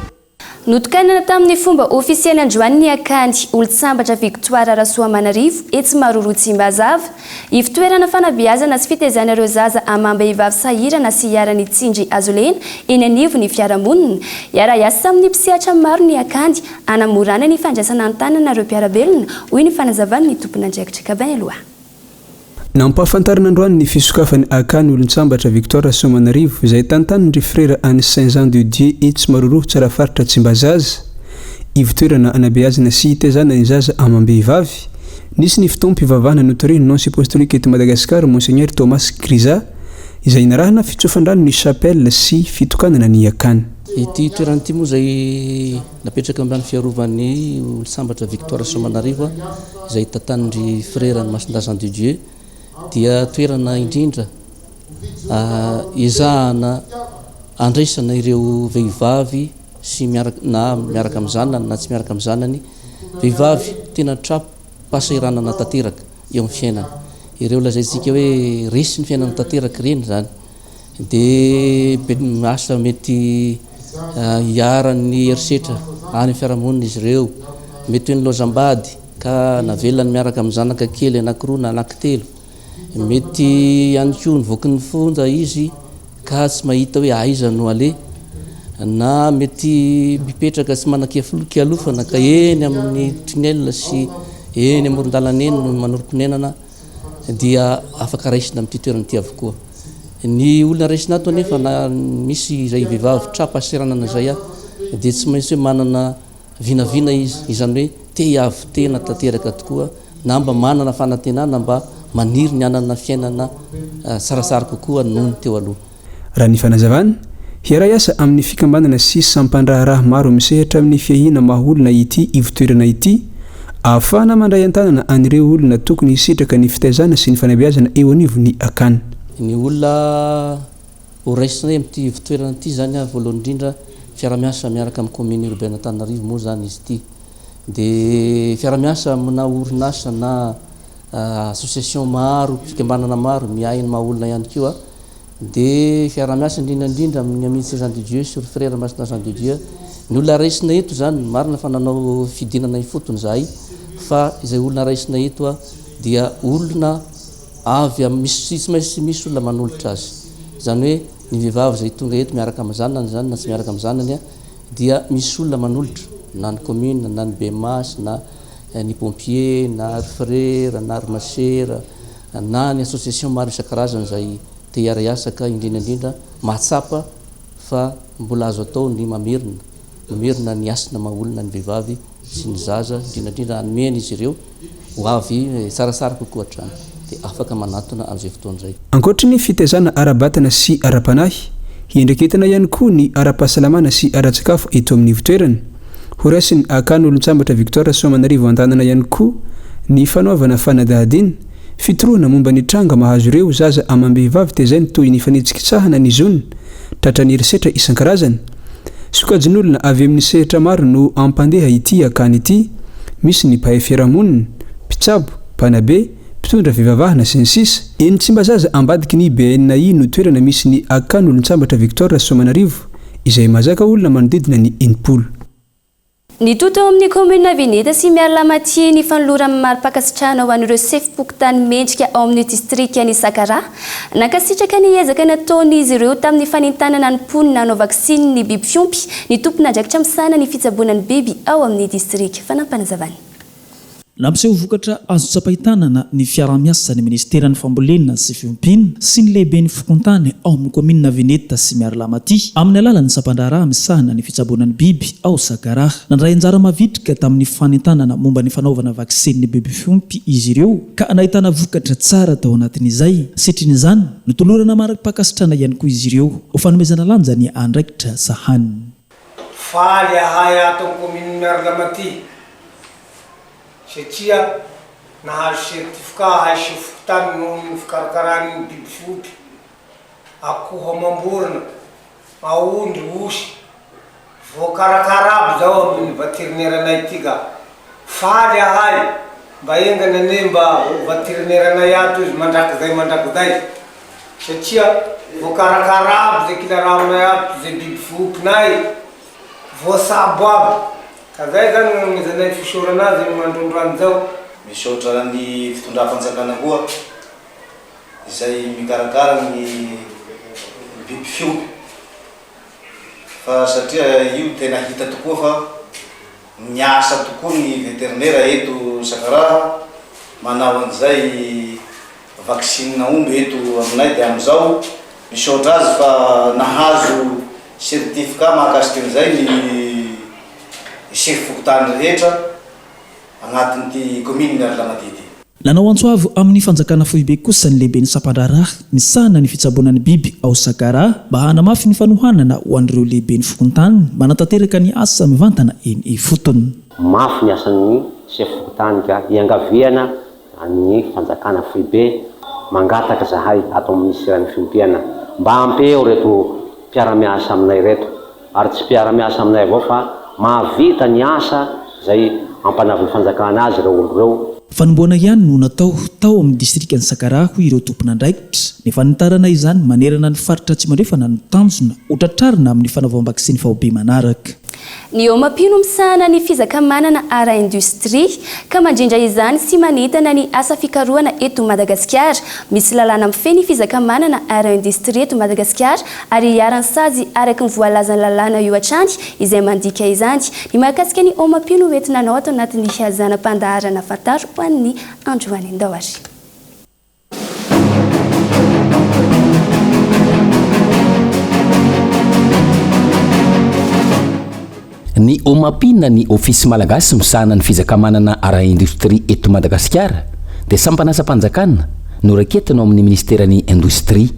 Notokanana tamin'ny fomba ofisiely androany akandy olo-tsambatra Victoire Rasoamanarivo etsy Maroro Tsimbazava ivitoerana fanabeazana sy fitaizanareo zaza amam-behivavy sahirana sy hiarany Tsindry Azolena eny anivo ny fiarahamonina iara-iasa amin'ny mpisehatra maro ny akandy anamorana ny fandraisana an-tananareo mpiarabelona hoy ny fanazavany ny tompon'andraikitra Kabay aloha. Nampahafantarana androany ny fisokafany akany olon-tsambatra Victoire Rasoamanarivo izay tantanindry frère Anne Saint-Jean de Dieu etsy Maroro tsara faritra Tsimbazaza ivitoerana anabeazana sy hitaizana ny zaza amam-behivavy nisy ny fotoam-pivavahana notoriny nonce apostolique eto Madagasikara Monseigneur Thomas Griza izay narahana fitsofandrano ny chapelle sy fitokanana ny akany. Ity toerana ity moa izay napetraka ambany fiarovan'ny olo-sambatra Victoire Rasoamanarivo izay tantanindry frère Anne Saint-Jean de Dieu dia toerana indrindra ezahana andraisana ireo vehivavy sy miaraka amin'ny zanany na tsy miaraka amin'ny zanany vehivavy tena trapo pasahiranana tanteraka eo amin'ny fiainana ireo lazaintsika hoe resy ny fiainana tanteraka reny zany dia asa mety hiarany herisetra any fiarahamonina izy ireo mety hoe ny lozam-bady ka navelany miaraka amin'ny zanaka kely anankiroa na anankitelo mety ihany koa nivoaky ny fonja izy ka tsy mahita hoe aiza no ale na mety mipetraka sy manan-kialofana ka eny amin'ny tunnel sy eny amoron-dalana eny no manomponenana dia afaka raisina amin'ity toerana ity avokoa. Ny olona raisina ato nefa na misy izay vehivavy trapaseranana zay dia tsy maintsy hoe manana vinavina izy, izany hoe te avy tena tanteraka tokoa na mba manana fanantenana mba maniry ny anana fiainana sarasara kokoa noho ny teo aloha. Raha ny fanazavana hiara asa amin'ny fikambanana sy sampandraharaha maro misehatra amin'ny fiahina mahaolona ity ivotoerana ity ahafahana mandray an-tanana an'ireo olona tokony hisitraka ny fitaizana sy ny fanabeazana eo anivony akany. Ny olona horaisina amin'ity ivotoerana ity zany voalohany indrindra fiaramiasa miaraka amin'ny commune urbaine Antananarivo moa zany izy ity. Dia fiaramiasa amina orinasa na association maro, fikambanana maro miahy ny mahaolona ihany koa. Dia fiaramiasa indrindra amin'ny Amitié Jean de Dieu sur Frère Masina Jean de Dieu. Ny olona raisina eto zany marina fa nanao fidinana ifotony zahay fa izay olona raisina eto dia olona avy tsy maintsy misy olona manolotra azy. Zany hoe ny vehivavy zay tonga eto miaraka amin'ny zanany zany na tsy miaraka amin'ny zanany dia misy olona manolotra na ny commune na ny BMS na ny pompier na frère na armasera na ny association maro isan-karazany zay te hiara-hiasaka indrindra mahatsapa fa mbola azo atao ny mamerina ny asina mahaolona ny vehivavy sy ny zaza indrindra anomeny izy ireo ho avy sarasara kokoa hatrany dia afaka manatona amin'izay fotoan'izay. Ankoatra ny fitaizana ara-batana sy ara-panahy hiendreketana ihany koa ny ara-pahasalamana sy ara-tsakafo eto amin'ny ivotoerana. Ho raisiny akany olon-tsambatra Victoire Soamanarivo an-tanana ihany koa ny fanaovana fanadahadiana fitoroana momba ny tranga mahazo ireo zaza amam-behivavy tezainy toy ny fanetsikitsahana ny zony tratra ny herisetra isan-karazany. Sokajin'olona avy amin'ny sehatra maro no ampandeha ity akany ity, misy ny mpahay fiarahamonina, mpitsabo, mpanabe, mpitondra fivavahana sy ny sisa. Eny tsy mba zaza ambadiky ny BNI no toerana misy ny akany olon-tsambatra Victoire Soamanarivo izay mazaka olona manodidina ny enimpolo. Ny toto amin'ny commune Vineta sy Miarlamati ny fanolorana mari-pakasitrahana ho an'ireo sefim-pokotany mendrika ao amin'ny distrika ny Sakara nankasitraka ny ezaka nataon'izy ireo tamin'ny fanentanana ny mponina hanao vaksiny ny biby fiompy ny tompona andraikitra misana ny fitsaboana ny biby ao amin'ny distrika. Fanampanazavany. Nampiseho vokatra azo tsapahitanana ny fiaramiasa ny ministeran'ny fambolena sy fiompina sy ny lehiben'ny fokontany ao amin'ny commune Vineta sy Miarlamati amin'ny alalan'ny sampandraharaha misahana ny fitsaboana ny biby ao Sakara. Nandray anjara mavitrika tamin'ny fanentanana momba ny fanaovana vaksiny ny biby fiompy izy ireo ka nahitana vokatra tsara tao anatin'izay. Sitrin'izany notolorana mari-pakasitrahana ihany koa izy ireo ho fanomezana lanja ny andraikitra sahany. Faly ahay ato amin'ny commune Miarlamati satria nahazo certificat ahay sy fokotany noho ny fikarakarany ny biby fiompy, akoho amam-borona, aondry, osy, voakarakara aby zao amin'ny vaterineranay ity ka. Faly ahay mba engana ane mba vaterineranay ato izy mandrakizay satria voakarakara aby zay kilaramonay ato zay biby fiompinay voasabo aby. Kazay zany mizanay fisorana azy mandrondroany zao. Misaotra ny fitondram-panjakana koa izay mikarakara ny biby fiompy fa satria io tena hita tokoa fa miasa tokoa ny veterinera eto Sakara manao an'izay vaksine omby eto aminay dia amin'izao misaotra azy fa nahazo certificat mahakasika an'izay ny chef fokotany rehetra agnatin'ity commune Miarlamati. Nanao antsoavo amin'ny fanjakana foibe kosa ny lehiben'ny sampandraharaha misahana ny fitsaboana ny biby ao Sakara mba hanamafy ny fanohanana ho an'ireo lehiben'ny fokontany manatanteraka ny asa mivantana eny ifotony. Mafy ny asan'ny chef fokotany ka iangaviana amin'ny fanjakana foibe mangataka zahay ato amin'ny ministeran'ny fiompiana mba ampeo reto mpiara-miasa aminay reto ary tsy mpiara-miasa aminay avao fa mahavita ny asa zay ampanavy fanjakana azy ireo olo reo. Fanomboana ihany no natao tao amin'ny distrika ny Sakara ho ireo tompona andraikitra. Ny fanitarana izany manerana ny faritra tsy mandrefana ny tanjona ho tratrarina amin'ny fanaovam-vaksiny fahobe manaraka. Ny omapino misahana ny fizakamanana ara-industria ka mandrindra izany sy manitana ny asa fikarohana eto Madagasikara. Misy lalàna mifehy ny fizakamanana ara-industria eto Madagasikara ary hiarany sazy araky ny voalazany lalàna io hatrany izay mandika izany. Ny mahakasika ny omapino entina anao ato anatin'ny hazanam-pandaharana fantaro ho an'ny androany andao ary. Ny omapina ny ofisy malagasy misahana ny fizakamanana ara-industria eto Madagasikara dia sampanasa-panjakana noraketinao amin'ny ministeran'ny industria.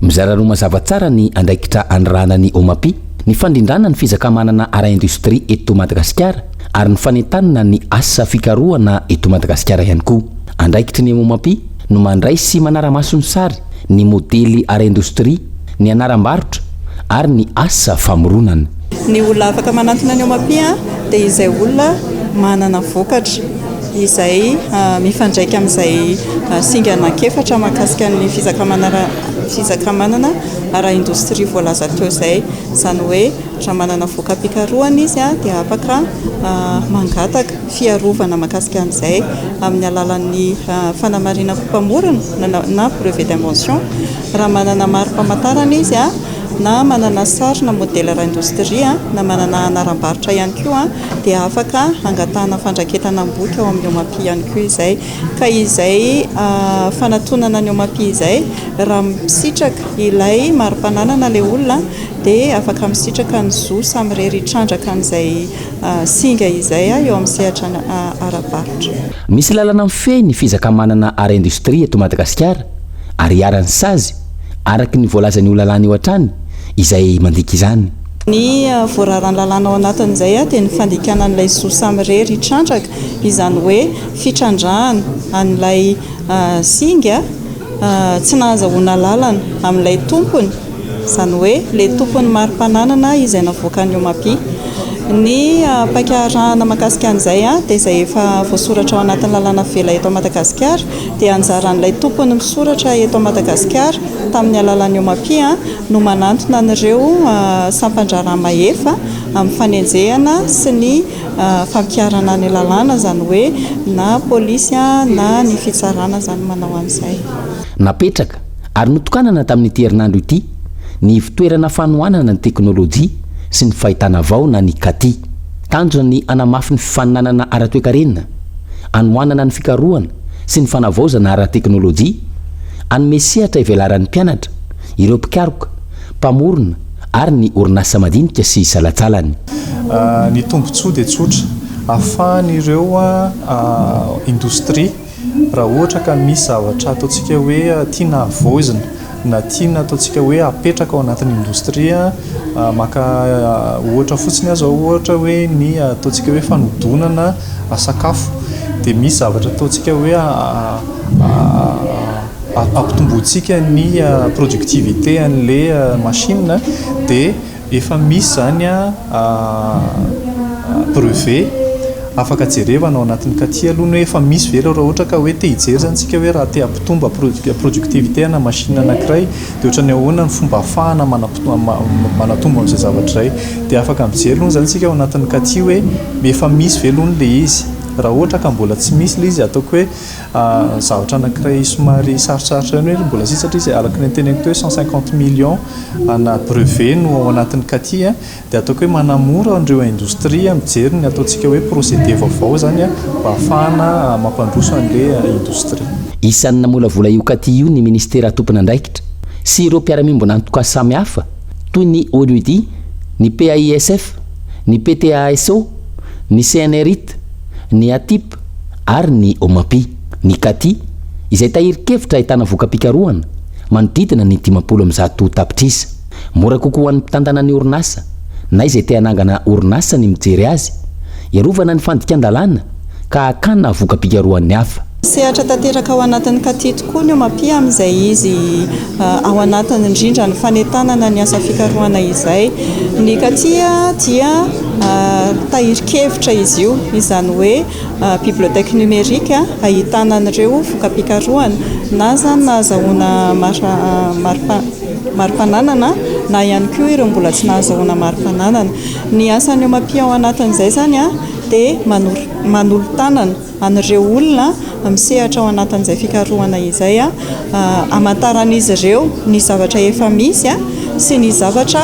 Mizara roa mazava tsara ny andraikitra andrana ny omapi ny fandrindrana ny fizakamanana ara-industria eto Madagasikara ary ny fanentanana ny asa fikarohana eto Madagasikara ihany koa. Andraikitry ny omapi no mandray sy manara-maso ny sary ny modely ara-industria, ny anaram-barotra ary ny asa famoronana. Ny olona afaka manantona ny omapia dia izay olona manana vokatra izay mifandraika amin'izay singa anankiefatra mahakasika ny fizakamanana ara-industria voalaza teo izay. Izany hoe raha manana voka-pikarohana izy dia afaka mangataka fiarovana mahakasika an'izay amin'ny alalan'ny fanamarina mpamorona na brevet d'invention. Raha manana mari-pamantarana izy na manana sary na modèle ara-industria na manana anaram-barotra ihany koa dia afaka angatahana fandraketana boky ao amin'ny omapi ihany koa izay. Ka izay fanatonana ny omapi izay raha misitraka ilay mari-pananana ilay olona dia afaka misitraka ny zo samy rery trandraka an'izay singa izay eo amin'ny sehatra ara-barotra. Misy lalana mifehy ny fizakamanana ara-industria eto Madagasikara ary hiarany sazy araky ny voalazany olalàna eo hatrany izay mandika izany. Ny voararany lalàna ao anatin'izay dia ny fandikana an'ilay zo samy rery trandraka, izany hoe fitrandrahana an'ilay singa tsy nahazahoana lalana amin'ilay tompony, izany hoe ilay tompony mari-pananana izay navoaka ny omapi. Ny mpakarahana mahakasika an'izay dia izay efa voasoratra ao anatin'ny lalàna vela eto Madagasikara dia anjaran'ilay tompony misoratra eto Madagasikara tamin'ny alalan'ny omapi no manantona an'ireo sampandrara-mahefa amin'ny fanenjehana sy ny fampiarana ny lalàna, izany hoe na polisy na ny fitsarana izany manao an'izay. Napetraka ary notokanana tamin'ity herinandro ity ny fitoerana fanohanana ny teknôlôjia sy ny fahitana vaona ny kati. Tanjona ny anamafy ny fifaninanana ara-toekarenina, anohanana ny fikarohana sy ny fanavaozana ara-teknôlôjia, anome sehatra ivelaran'ny mpianatra, ireo mpikaroka, mpamorona ary ny orinasa madinika sy salatsalany. Ny tombontsoa dia tsotra ahafahan'ireo industria raha ohatra ka misy zavatra ataontsika hoe tiana havaozana na tiana ataontsika hoe apetraka ao anatin'ny industria, maka ohatra fotsiny azo ohatra hoe ny ataontsika hoe fanodonana sakafo dia misy zavatra ataontsika hoe ampitomboantsika ny productivité an'ilay machine dia efa misy zany brevet afaka jerevana ao anatin'ny katy aloha ny efa misy velo raha ohatra ka hoe te hijery zany tsika hoe raha te hampitomba productivité na machine anankiray dia ohatra ny ahoana ny fomba ahafahana manatombo amin'izay zavatra izay dia afaka mijery aloha zany tsika ao anatin'ny katy hoe efa misy velony le izy. Raha ohatra ka mbola tsy misy le izy ataoko hoe zavatra anankiray somary sarotsarotra ny hoe mbola sisatra izy araky ny teneniko hoe 150 millions na brevet no ao anatin'ny katy dia ataoko hoe manamora andreo industria mijery ny ataontsika hoe procédé vaovao zany mba ahafahana mampandroso an'le industria. Isan'ny namolavola io katy io ny ministera tompony andraikitra sy ireo mpiara-miombo nantoka samy hafa toy ny ONUD, ny PAISF, ny PTASO, ny CNRIT, ny ATIP ary ny omapi. Ny katy izay tahiri-kevitra ahitana voka-pikarohana manodidina ny 50 tapitrisa. Mora kokoa ny mpitantana ny orinasa na izay te hanangana orinasa ny mijery azy, iarovana ny fandikan-dalàna ka hakana voka-pikarohan'ny hafa. Sehatra tanteraka ao anatin'ny katy tokoa ny omapi amin'izay izy ao anatiny indrindra ny fanentanana ny asa fikarohana izay. Ny katy dia tahiri-kevitra izy io, izany hoe bibliotèque numérique ahitana an'ireo voka-pikarohana na zany nahazahoana mari-pananana na ihany koa ireo mbola tsy nahazahoana mari-pananana. Ny asan'ny Omapia ao anatin'izay zany dia manolo tanana an'ireo olona misehatra ao anatin'izay fikarohana izay amantaran'izy ireo ny zavatra efa misy sy ny zavatra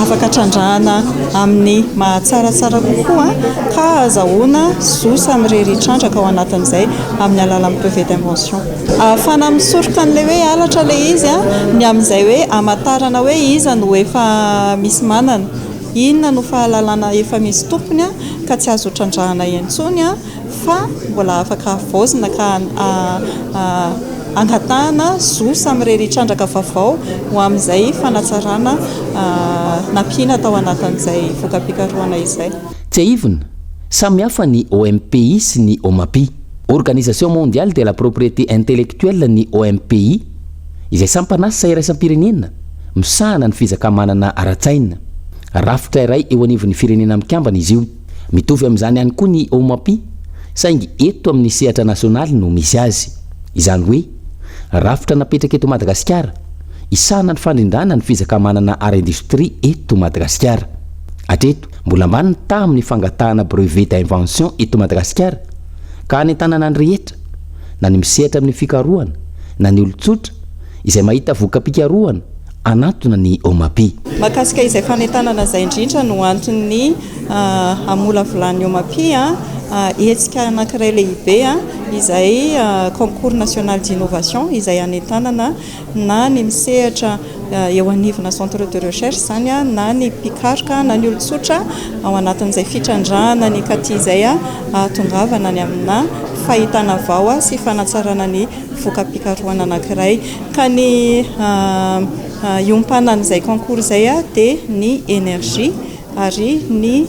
afaka trandrahana amin'ny mahatsaratsara kokoa ka azahoana zosa amin'ireny trandraka ao anatin'izay amin'ny alalan'ny brevet d'invention. Ahafana misoroka an'ilay hoe halatra ilay izy ny amin'izay hoe amantarana hoe iza no efa misy manana, inona no fahalalana efa misy tompony ka tsy azo trandrahana intsony fa mbola afaka avaozina ka angatahana zosa amin'ireny trandraka vaovao ho amin'izay fanatsarana nampiana tao anatin'izay vokam-pikarohana izay. Tsy aivona, samy hafa ny OMPI sy ny OMAPI, Organisation mondiale de la propriété intellectuelle ny OMPI, izay sampanasa iraisam-pirenena misahana ny fizakamanana ara-tsaina. Rafitra iray eo anivon'ny firenena mikambana izy io. Mitovy amin'izany ihany koa ny OMAPI, saingy eto amin'ny sehatra nasionaly no misy azy. Izany hoe rafitra napetraka eto Madagasikara, isahana ny fandrindrana ny fizakamanana ara-industrie eto Madagasikara. Hatreto mbola ambany ny tamin'ny fangatahana brevet d'invention eto Madagasikara, ka any an-tanana ny rehetra na ny misehatra amin'ny fikarohana na ny olon-tsotra izay mahita vokam-pikarohana anatona ny OMAPI. Mahakasika izay fanentanana izay indrindra no antony amola volan'ny OMAPI hetsika anankiray lehibe izay concours national d'innovation izay anentanana na ny misehatra eo anivona centre de recherche zany na ny mpikaroka na ny olon-tsotra ao anatin'izay fitrandrahana ny katy izay tongavana ny amina fahitana vao sy fanatsarana ny vokam-pikarohana anankiray. Ka ny iompanan'izay concours izay dia ny énergie ary ny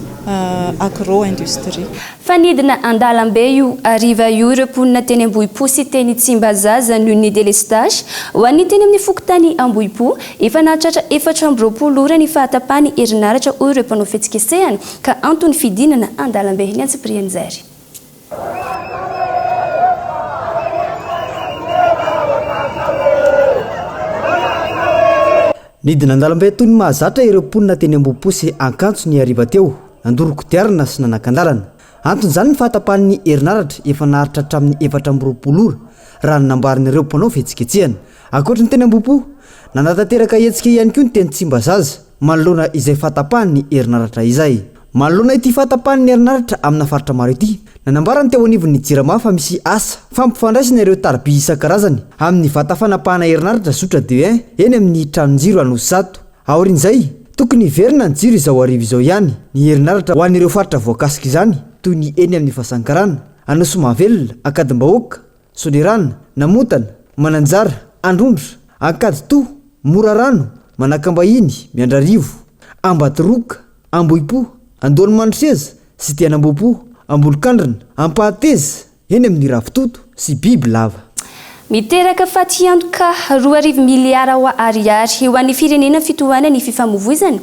agro-industrie. Fanidina andalambe io ariva io ireo mponina teny Ambohipo sy teny Tsimbazaza noho ny délestage ho an'ny teny amin'ny fokotany Ambohipo efa nahatratra 420 ora ny fahatapahany herinaratra hoy ireo mpanao fihetsiketsehany ka antony fidinana andalambe ny Antsipriany Zary. Nidina andalambe toy ny mahazatra ireo mponina teny Ambohipo sy ankantso ny ariva teo nandoroko diarina sy nanan-kandalana. Antony zany ny fahatapahan'ny herinaratra efa naharitra hatramin'ny 420 ora raha nambarin'ireo mpanao fihetsiketsehana. Ankoatra ny teny Ambohipo, nanatanteraka hetsika ihany koa ny teny Tsimbazaza manoloana izay fahatapahan'ny herinaratra izay. Manoloana ity fahatapahan'ny herinaratra amina faritra maro ity, nanambarany teo anivon'ny Jirama fa misy asa fampifandraisana ireo tarby isan-karazany amin'ny vata fanapahana herinaratra Zotra D1 eny amin'ny tranonjiro Anosizato. Aorin'izay, tokony hiverina ny jiro izao ariva izao ihany ny herinaratra ho an'ireo faritra voakasika izany toy ny eny amin'ny Fasankarana, Anosimavelona, Ankadimbahoaka, Solerana, Namotana, Mananjara, Androndra, Ankadito, Morarano, Manakambahiny, Miandrarivo, Ambatoroka, Ambohipo, Andolomandroseza sy Tianambohipo, Ambolokandrina, Ampahateza eny amin'ny Ravitoto sy Bibilava. Miteraka fatiantoka 2 miliara ariary eo an'ny firenena fitohana ny fifamovoizana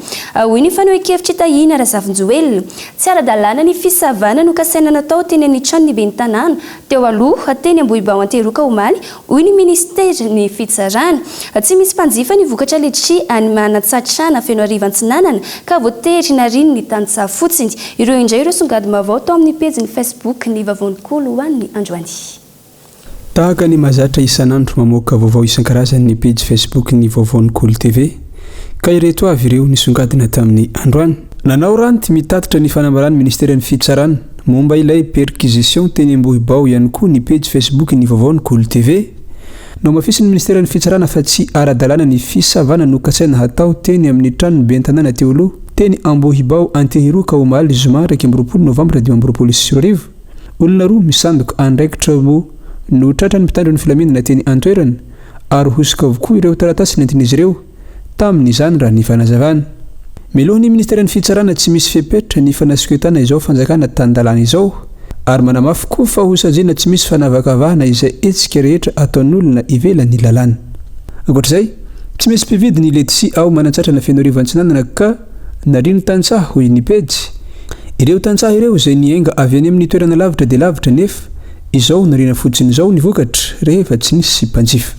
hoy ny fanohan-kevitra tahina Razavonjoelina. Tsy ara-dalàna ny fisavana no kasaina natao teny amin'ny tranon'ny ben'ny tanàna teo aloha teny Ambohibao Anteroka Omaly hoy ny ministera ny fitsarana. Tsy misy mpanjifa ny vokatra letria any manatsatrana feno arivan-tsinanana ka voatery nariny ny tantsaha fotsiny. Ireo indray ireo songady mavao tao amin'ny pejiny Facebook ny Vavonokolo ho an'ny Androany. Tahaka ny mahazatra isan'andro mamoaka vaovao isan-karazany ny page Facebook ny Vavonokolo TV ka ireto avy ireo nisongadina tamin'ny androany. Nanao ranty mitatitra ny fanambarany ministera ny fitsarana momba ilay perquisition teny Ambohibao ihany koa ny page Facebook ny Vavonokolo TV. No mafisy ny ministera ny fitsarana fa tsy ara-dalàna ny fisavana no kasaina hatao teny amin'ny tranon'ny ben'ny tanàna teo aloha teny Ambohibao Antehiroka Omaly zoma 20 Novambra 2024. Olona roa misandoka andraikitra mo no tratrany mpitandro ny filaminana teny antoerana ary hosika avokoa ireo taratasy nentin'izy ireo tamin'izany raha ny fanazavana. Milohany ministera ny fitsarana tsy misy fepetra ny fanasiketana izao fanjakana tany-dalàna izao ary manamafy koa fa hosajena tsy misy fanavakavahana izay etsika rehetra ataon'olona ivelan'ny lalàna. Ankoatr'izay, tsy misy mpividy ny letisia ao manantsatra na feno arivan-tsinanana ka narino tantsaha hoy ny pejy. Ireo tantsaha ireo izay nienga avy any amin'ny toerana lavitra dia lavitra nefa izao narina fotsiny izao ny vokatra rehefa tsy nisy mpanjifa.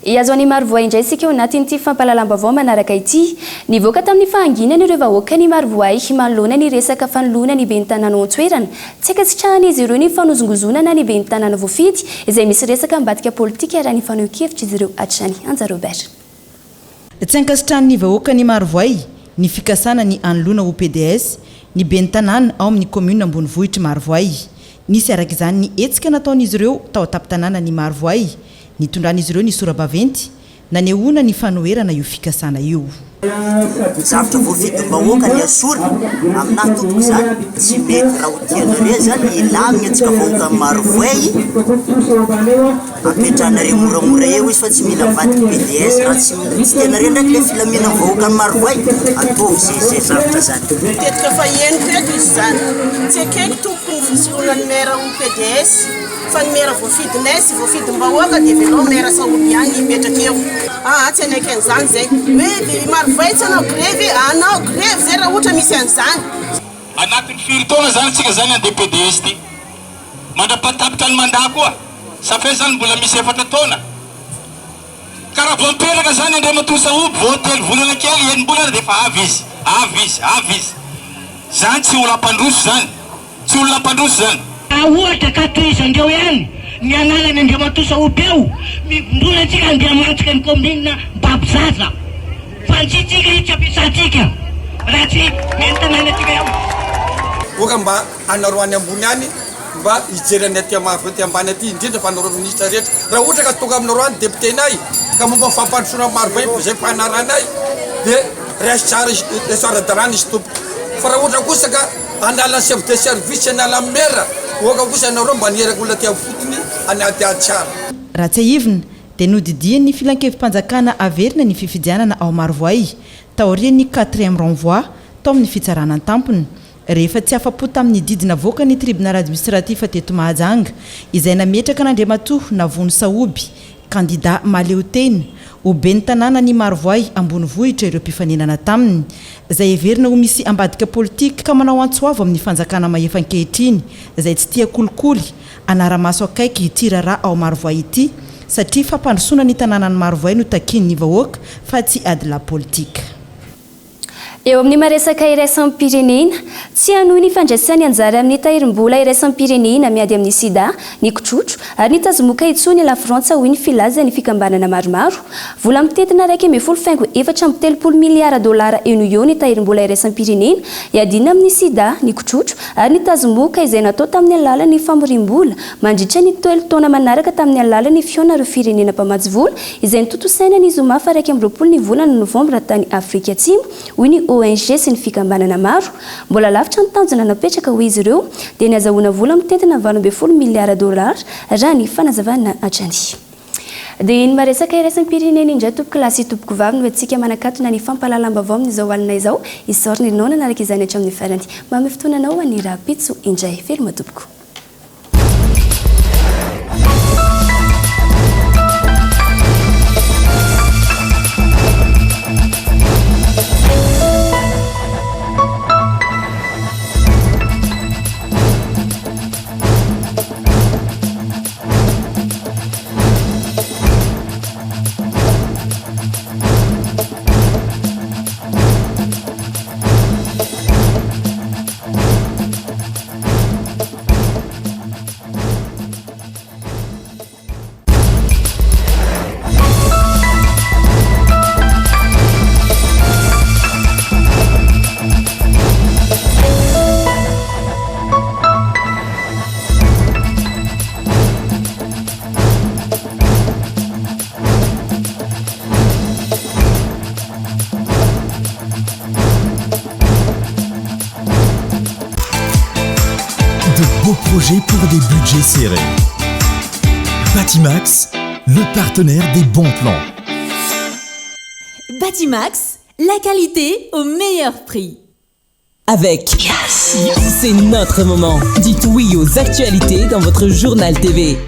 Azoany Marovoay indray isika anatin'ity fampahalalam-baovao manaraka ity. Nivoaka tamin'ny fahanginana ireo vahoaka ny Marovoay manoloana ny resaka fanoloana ny ben'ny tanàna an-toerana. Tsy akasitrahana izy ireo ny fanozongozonana ny ben'ny tanàna voafidy izay misy resaka ambadika politika raha ny faneho-kevitra izy ireo hatrany. Anja Robert. Tsy ankasitrahan'ny vahoaka ny Marovoay ny fikasana ny anoloana ho PDS ny ben'ny tanàna ao amin'ny commune Ambonivohitra Marovoay. Nisy araka izany ny hetsika nataon'izy ireo tao an-tampon-tanàna ny Marovoay. Nitondran'izy ireo ny sora-baventy nanehoana ny fanoherana io fikasana io. Zavatra voafidim-bahoaka ny asora aminahy tompoko zany tsy mety raha ho tianareo zany ilamina antsika vahoaka Marovoay apetrahanareo moramora eo izy fa tsy mila mivadika PDS raha tsy tianareo ndraiky le filamina vahoaka ny Marovoay ataovy zay zavatra zany. Tetika fa henoko eto izy zany tsy akaiky tompoko ny fisoana ny maire ho PDS fa ny maire voafidinay sy voafidim-bahoaka dia velao maire Saoly any ipetraka eo. Tsy anaiky an'izany zay hoe Marovoay tsy anao grevy anao grevy zay raha ohatra misy an'izany. Anatin'ny firy taona zany tsika zany andeha PDS ty mandrapatapitra ny mandat koa safay zany mbola misy 4 taona ka raha vao miperaka zany andray matoa Saoly vao 3 volana kely enim-bolana dia efa avy izy zany tsy olona mpandroso zany tsy olona mpandroso zany. Ohatra ka toy izy andreo ihany ny ananany Andriamatoa Saoly eo mbola antsika andeha mantsika ny commune Babozaza fa ntsitsika itsy ampiasatsika raha tsy mentanany atsika eo. Oka mba anaroany ambony any mba hijerany aty amaty ambany aty indrindra fa anaro ministra rehetra raha ohatra ka tonga aminareo députénay ka momba fampandrosoana Marovoay zay fanaranay dia resy tsara darana izy tompoko fa raha ohatra kosa ka anala chef de service anala maire oka kosa anareo mba nieraka olona ty fotony anaty tsara. Raha tsy ahivina dia nodidiany filan-kevim-panjakana averina ny fifidianana ao Marovoay taorian'ny 4e renvoi tao amin'ny fitsarana tampony rehefa tsy afapo tamin'ny didina voaka ny tribunal administratif teto Mahajanga izay nametraka n'Andriamatoa Navono Saoby candidat maleo teny ho ben'ny tanàna ny Marovoay Ambonivohitra ireo mpifanenana taminy izay heverina ho misy ambadika politika ka manao antsoavo amin'ny fanjakana mahefa-ankehitriny izay tsy tia kolikoly anara-maso akaiky ity raharaha ao Marovoay ity satria fampandrosoana ny tanàna ny Marovoay no takin'ny vahoaka fa tsy ady la politika. Eo amin'ny maresaka iraisam-pirenena tsy hanohy ny fandraisany anjara amin'ny tahirim-bola iraisam-pirenena miady amin'ny sida ny kotrotro ary nitazomoka itsony la Frantsa hoy ny filazany fikambanana maromaro. Vola mitentina 1.4 miliara dolara eo ny tahirim-bola iraisam-pirenena iadina amin'ny sida ny kotrotro ary nitazomoka izay natao tamin'ny alalan'ny famorim-bola mandritra ny 12 taona manaraka tamin'ny alalan'ny fiona firenena mpamatsy vola izay nitotosaina ny zoma fa 2 ny volana Novambra tany Afrika Atsimo hoy ny ONG sy ny fikambanana maro mbola lavitra ny tanjona napetraka ho izy ireo dia ny azahoana vola mitentina 20 miliara dolara raha ny fanazavana hatrany. Dia ny maresaka iraisam-pirenena indray tompoko lasy tompoko vavy no antsika manakatona ny fampahalalam-baovao amin'izao alina izao isoriny nona naraka izany hatramin'ny farany mamy fotoananao any raha pitso indray veloma tompoko. Projet pour des budgets serrés. Batimax, le partenaire des bons plans. Batimax, la qualité au meilleur prix. Avec c'est notre moment. Dites oui aux actualités dans votre journal TV.